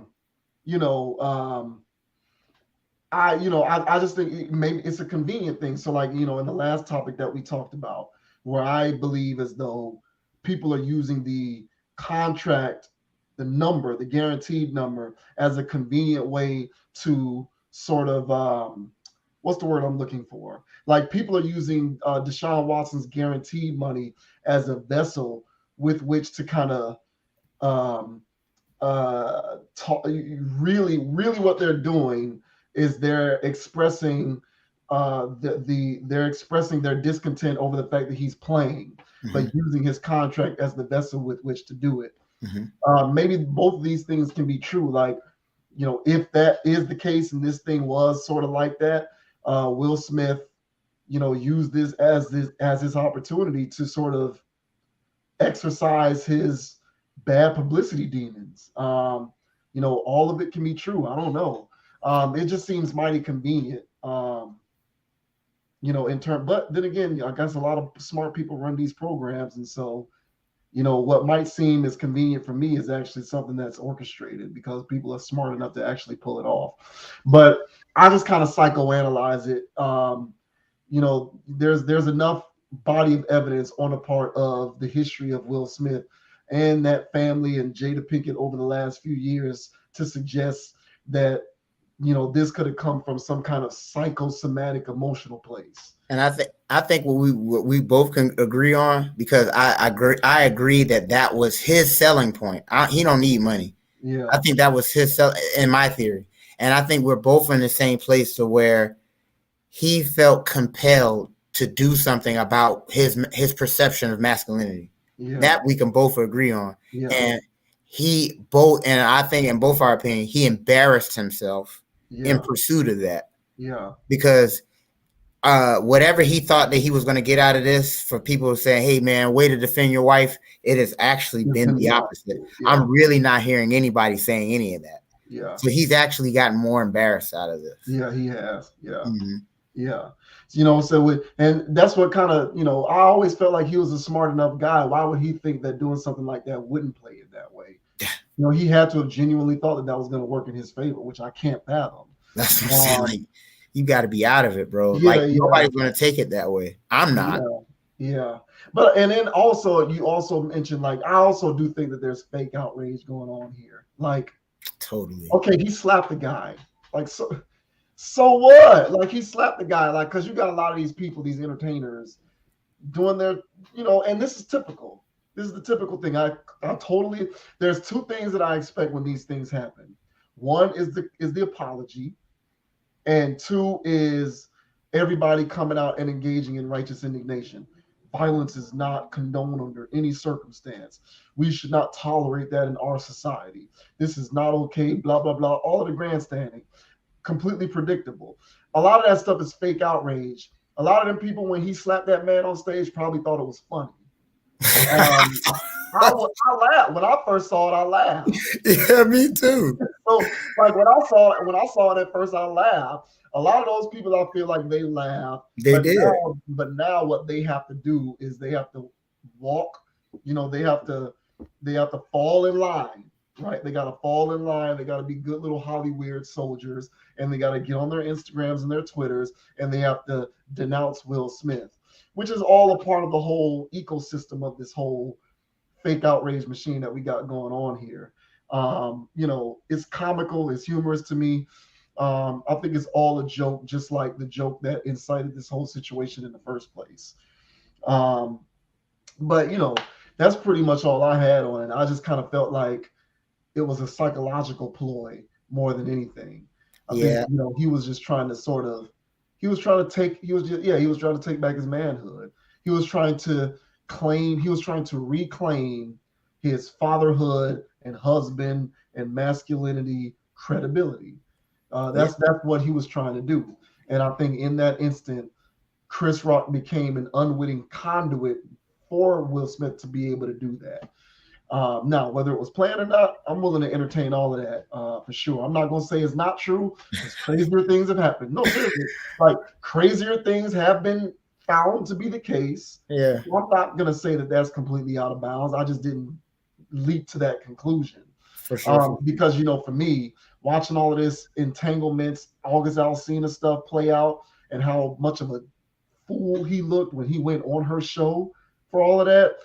just think maybe it's a convenient thing. So like, in the last topic that we talked about, where I believe as though people are using the contract, the guaranteed number as a convenient way to sort of, what's the word I'm looking for? Like people are using Deshaun Watson's guaranteed money as a vessel with which to kind of really what they're doing is they're expressing they're expressing their discontent over the fact that he's playing, but using his contract as the vessel with which to do it. Maybe both of these things can be true. Like, if that is the case and this thing was sort of like that, Will Smith, used this as his opportunity to sort of exercise his bad publicity demons. All of it can be true. I don't know. It just seems mighty convenient. In turn, but then again, I guess a lot of smart people run these programs, and so what might seem as convenient for me is actually something that's orchestrated because people are smart enough to actually pull it off. But I just kind of psychoanalyze it. There's enough body of evidence on the part of the history of Will Smith and that family and Jada Pinkett over the last few years to suggest that this could have come from some kind of psychosomatic emotional place. And I think what we both can agree on, because I agree that was his selling point. He don't need money. Yeah, I think that was his in my theory, and I think we're both in the same place to where he felt compelled to do something about his perception of masculinity. Yeah. That we can both agree on. Yeah. And I think in both our opinion, he embarrassed himself in pursuit of that. Yeah. Because whatever he thought that he was going to get out of this, for people saying, hey man, way to defend your wife, it has actually been the opposite. Yeah. I'm really not hearing anybody saying any of that. Yeah. So he's actually gotten more embarrassed out of this. Yeah, he has. Yeah. Mm-hmm. Yeah. And that's what kind of, I always felt like he was a smart enough guy. Why would he think that doing something like that wouldn't play it that way? He had to have genuinely thought that was going to work in his favor, which I can't fathom. That's what I'm saying. Like, you got to be out of it, bro. Nobody's going to take it that way. I'm not. Yeah. But, and then also, you also mentioned, I also do think that there's fake outrage going on here. Totally. Okay, he slapped the guy. So what? He slapped the guy, because you got a lot of these people, these entertainers, doing their, and this is typical. This is the typical thing. I totally. There's two things that I expect when these things happen. One is the apology, and two is everybody coming out and engaging in righteous indignation. Violence is not condoned under any circumstance. We should not tolerate that in our society. This is not okay. Blah blah blah. All of the grandstanding. Completely predictable. A lot of that stuff is fake outrage. A lot of them people, when he slapped that man on stage, probably thought it was funny. I laughed when I first saw it. I laughed. Yeah, me too. So, when I saw it at first, I laughed. A lot of those people, I feel like they laughed. They did. But now, what they have to do is they have to walk. They have to fall in line. Right, they got to fall in line. They got to be good little Hollywood soldiers, and they got to get on their Instagrams and their Twitters, and they have to denounce Will Smith, which is all a part of the whole ecosystem of this whole fake outrage machine that we got going on here. It's comical, it's humorous to me. I think it's all a joke, just like the joke that incited this whole situation in the first place. But that's pretty much all I had on it. I just kind of felt like it was a psychological ploy more than anything. I think, he was just trying to take back his manhood. He was trying to reclaim his fatherhood and husband and masculinity credibility. That's what he was trying to do. And I think in that instant, Chris Rock became an unwitting conduit for Will Smith to be able to do that. Now, whether it was planned or not, I'm willing to entertain all of that for sure. I'm not going to say it's not true. Because crazier things have happened. No, seriously, crazier things have been found to be the case. Yeah, so I'm not going to say that that's completely out of bounds. I just didn't leap to that conclusion. For sure. Because for me, watching all of this entanglements, August Alsina stuff play out, and how much of a fool he looked when he went on her show for all of that.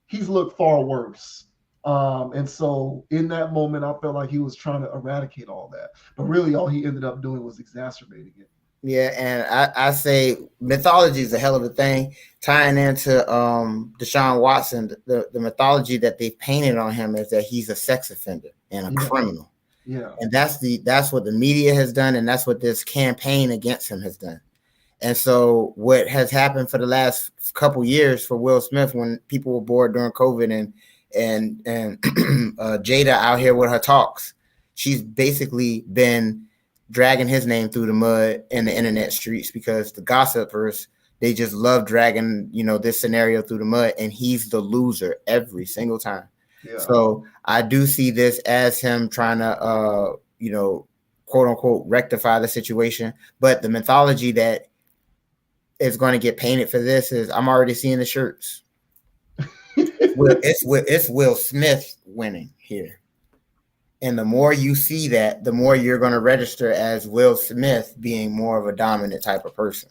He's looked far worse. And so in that moment, I felt like he was trying to eradicate all that. But really, all he ended up doing was exacerbating it. Yeah, and I say mythology is a hell of a thing. Tying into Deshaun Watson, the mythology that they've painted on him is that he's a sex offender and a criminal. Yeah. And that's what the media has done, and that's what this campaign against him has done. And so what has happened for the last couple years for Will Smith, when people were bored during COVID and Jada out here with her talks, she's basically been dragging his name through the mud in the internet streets, because the gossipers, they just love dragging, this scenario through the mud, and he's the loser every single time. Yeah. So I do see this as him trying to, quote unquote, rectify the situation. But the mythology that is going to get painted for this is I'm already seeing the shirts. It's Will Smith winning here. And the more you see that, the more you're going to register as Will Smith being more of a dominant type of person.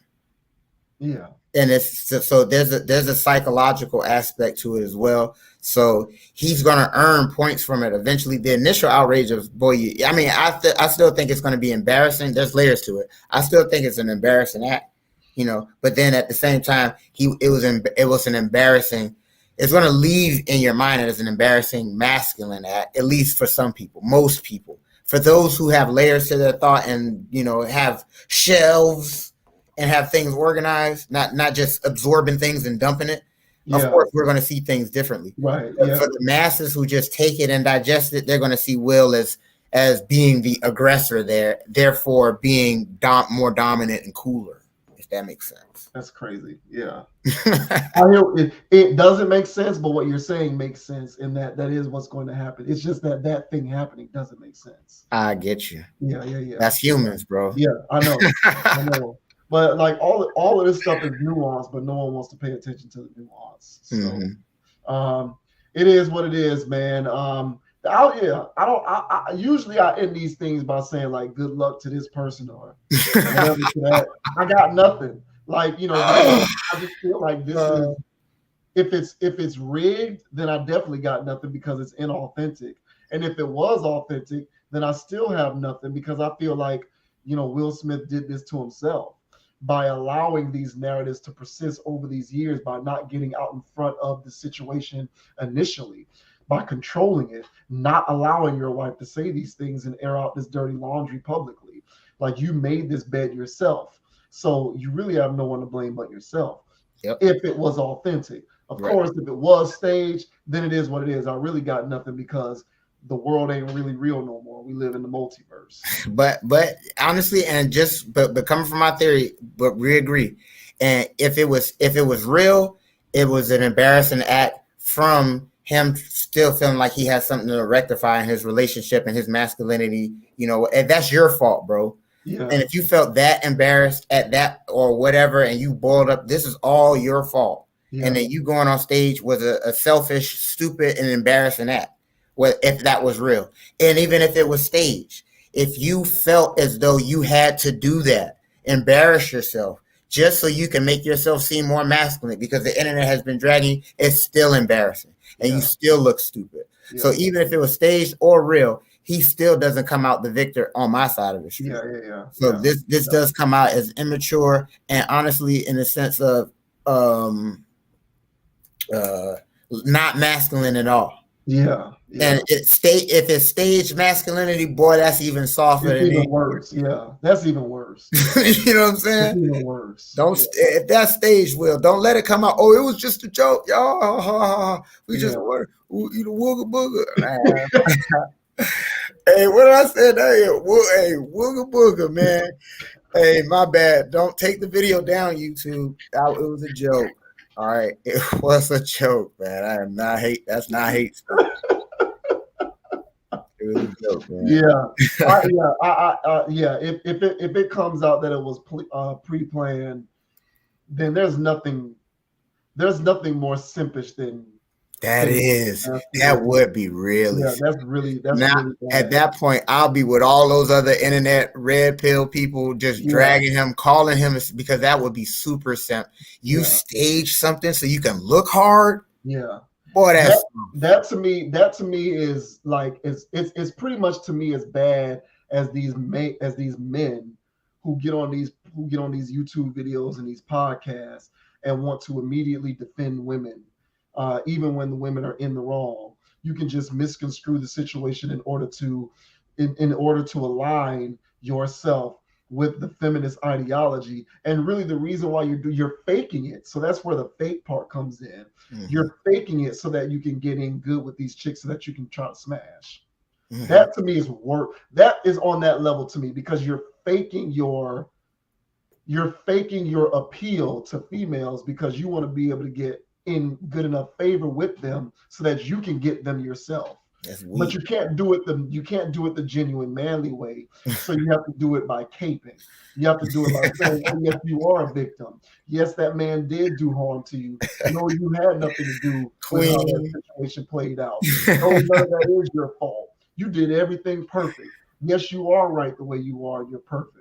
Yeah. And it's so there's a psychological aspect to it as well. So he's going to earn points from it eventually. The initial outrage of I still think it's going to be embarrassing. There's layers to it. I still think it's an embarrassing act, But then at the same time, it was an embarrassing. It's going to leave in your mind as an embarrassing masculine act, at least for some people, most people. For those who have layers to their thought and have shelves and have things organized, not just absorbing things and dumping it. Yeah. Of course, we're going to see things differently. Right. But for the masses who just take it and digest it, they're going to see Will as being the aggressor there, therefore being more dominant and cooler, if that makes sense. That's crazy. Yeah. I know it doesn't make sense, but what you're saying makes sense in that is what's going to happen. It's just that thing happening doesn't make sense. I get you. Yeah. That's humans, bro. Yeah, I know. But like all of this stuff is nuanced, but no one wants to pay attention to the nuance. So it is what it is, man. I usually I end these things by saying like good luck to this person or whatever to that. I got nothing. Like, I just feel like this is if it's rigged, then I definitely got nothing because it's inauthentic. And if it was authentic, then I still have nothing because I feel like, Will Smith did this to himself by allowing these narratives to persist over these years, by not getting out in front of the situation initially, by controlling it, not allowing your wife to say these things and air out this dirty laundry publicly. Like, you made this bed yourself. So you really have no one to blame but yourself. Yep. If it was authentic. Of course, if it was staged, then it is what it is. I really got nothing because the world ain't really real no more. We live in the multiverse. But honestly, and but coming from my theory, but we agree. And if it was real, it was an embarrassing act from him still feeling like he has something to rectify in his relationship and his masculinity. And that's your fault, bro. Yeah. And if you felt that embarrassed at that or whatever, and you boiled up, this is all your fault. Yeah. And then you going on stage was a selfish, stupid, and embarrassing act. Well, if that was real. And even if it was staged, if you felt as though you had to do that, embarrass yourself just so you can make yourself seem more masculine because the internet has been dragging, it's still embarrassing. And you still look stupid. Yeah. So even if it was staged or real, he still doesn't come out the victor on my side of the street. Yeah. So this does come out as immature and honestly in the sense of not masculine at all. Yeah. And if it's staged masculinity, boy, that's even softer. It's even worse. Yeah, that's even worse. You know what I'm saying? It's even worse. If that's staged, Will, don't let it come out. Oh, it was just a joke, y'all. We just wooga booga. Hey, what did I say? Hey, wooga booga, man. Hey, my bad. Don't take the video down, YouTube. It was a joke. All right, it was a joke, man. I am not hate. That's not hate stuff. It was a joke, man. Yeah. If it comes out that it was pre-planned, then there's nothing more simpish than that would be really. Yeah, that's really at that point, I'll be with all those other internet red pill people just dragging him, calling him, because that would be super simp. You stage something so you can look hard. Yeah. Boy, that to me is like it's pretty much to me as bad as these men who get on these YouTube videos and these podcasts and want to immediately defend women, even when the women are in the wrong. You can just misconstrue the situation in order to align yourself with the feminist ideology. And really the reason why you're faking it. So that's where the fake part comes in. Mm-hmm. You're faking it so that you can get in good with these chicks so that you can try to smash. Mm-hmm. That to me is work. That is on that level to me because you're faking your appeal to females because you want to be able to get in good enough favor with them so that you can get them yourself. That's But weak. you can't do it the genuine manly way. So you have to do it by caping. You have to do it by saying, "Oh yes, you are a victim. Yes, that man did do harm to you. No, you had nothing to do with how that Queen. situation played out. No, none of that is your fault. You did everything perfect. Yes, you are right the way you are. You're perfect."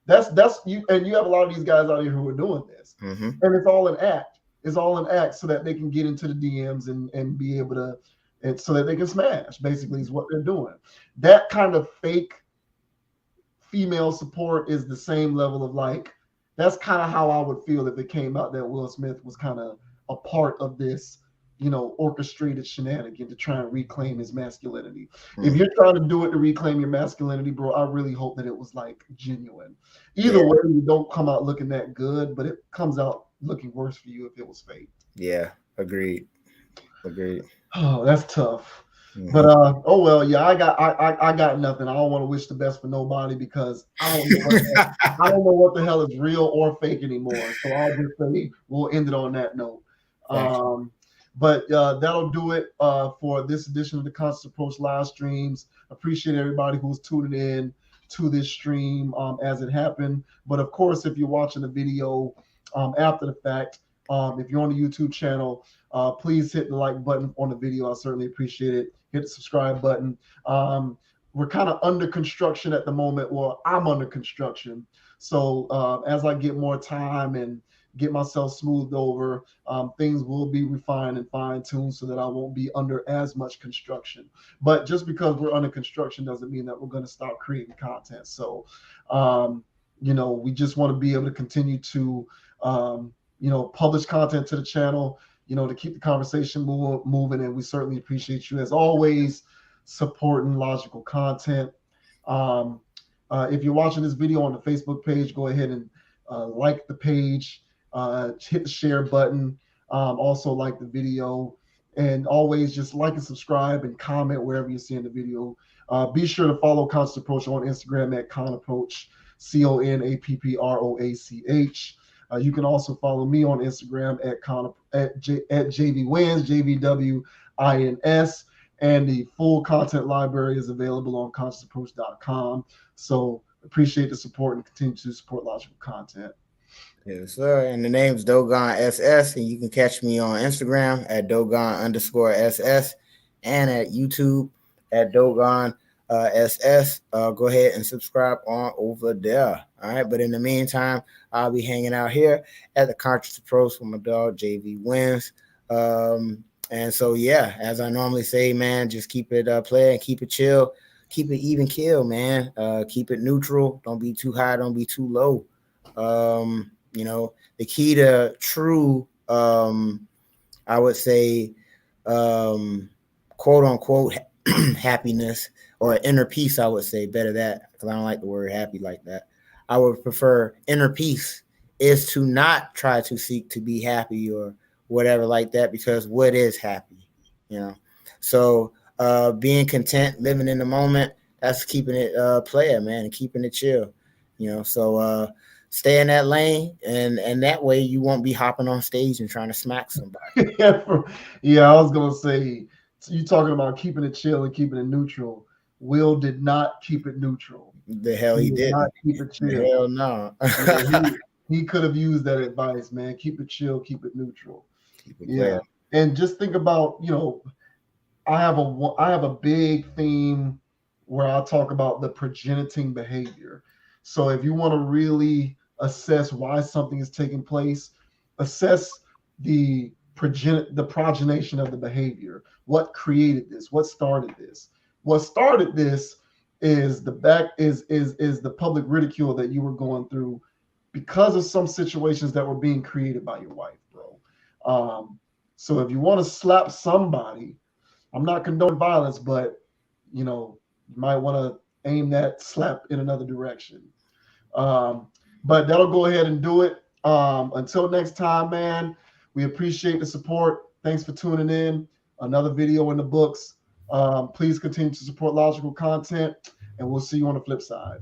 That's you, and you have a lot of these guys out here who are doing this, Mm-hmm. and it's all an act. It's all an act so that they can get into the DMs and be able to, and so that they can smash. Basically, is what they're doing. That kind of fake female support is the same level of like. That's kind of how I would feel if it came out that Will Smith was kind of a part of this, orchestrated shenanigan to try and reclaim his masculinity. If Mm. you're trying to do it to reclaim your masculinity, bro, I really hope that it was like genuine. Either Yeah, way, you don't come out looking that good, but it comes out looking worse for you if it was fake. yeah, agreed, agreed. Oh, that's tough. But Mm-hmm. oh well, yeah, I got nothing. I don't want to wish the best for nobody because I don't know what the hell is real or fake anymore. So I'll just say we'll end it on that note. Thank you. Um, but that'll do it for this edition of the Conscious Approach live streams. Appreciate everybody who's tuning in to this stream as it happened. But of course, if you're watching the video after the fact, if you're on the YouTube channel, please hit the like button on the video. I certainly appreciate it. Hit the subscribe button. We're kind of under construction at the moment. Well, I'm under construction. So as I get more time and get myself smoothed over, things will be refined and fine-tuned so that I won't be under as much construction. But just because we're under construction doesn't mean that we're going to stop creating content. So, we just want to be able to continue to, publish content to the channel, to keep the conversation moving. And we certainly appreciate you, as always, supporting logical content. Um, if you're watching this video on the Facebook page, go ahead and like the page, hit the share button, also like the video, and always just like and subscribe and comment wherever you're seeing the video. Be sure to follow Conscious Approach on Instagram at ConApproach, ConApproach. You can also follow me on Instagram at JVWins, JVWINS, and the full content library is available on consciousapproach.com. So appreciate the support and continue to support logical content. Yes, sir. And the name's Dogon SS, and you can catch me on Instagram at Dogon_SS and at YouTube at Dogon SS. Go ahead and subscribe on over there. All right. But in the meantime, I'll be hanging out here at the Conscious Approach with my dog JV Wins. And so, yeah, as I normally say, man, just keep it play and keep it chill, keep it even kill, man. Keep it neutral. Don't be too high. Don't be too low. The key to true, I would say, quote unquote, happiness or inner peace, I would say better that, because I don't like the word happy like that. I would prefer inner peace is to not try to seek to be happy or whatever like that, because what is happy, So being content, living in the moment, that's keeping it player, man, and keeping it chill, So stay in that lane, and that way you won't be hopping on stage and trying to smack somebody. Yeah, I was gonna say, you talking about keeping it chill and keeping it neutral. Will did not keep it neutral. The hell He he did not didn't. keep it The chill. hell no. Yeah, he could have used that advice, man. Keep it chill, keep it neutral. Keep it Yeah, player. and just think about, I have a big theme where I talk about the progeniting behavior. So if you want to really assess why something is taking place, assess the progenation of the behavior. What created this? What started this? What started this is the public ridicule that you were going through because of some situations that were being created by your wife, bro. So if you want to slap somebody, I'm not condoning violence, but you might want to aim that slap in another direction. But that'll go ahead and do it. Until next time, man, we appreciate the support. Thanks for tuning in. Another video in the books. Please continue to support logical content, and we'll see you on the flip side.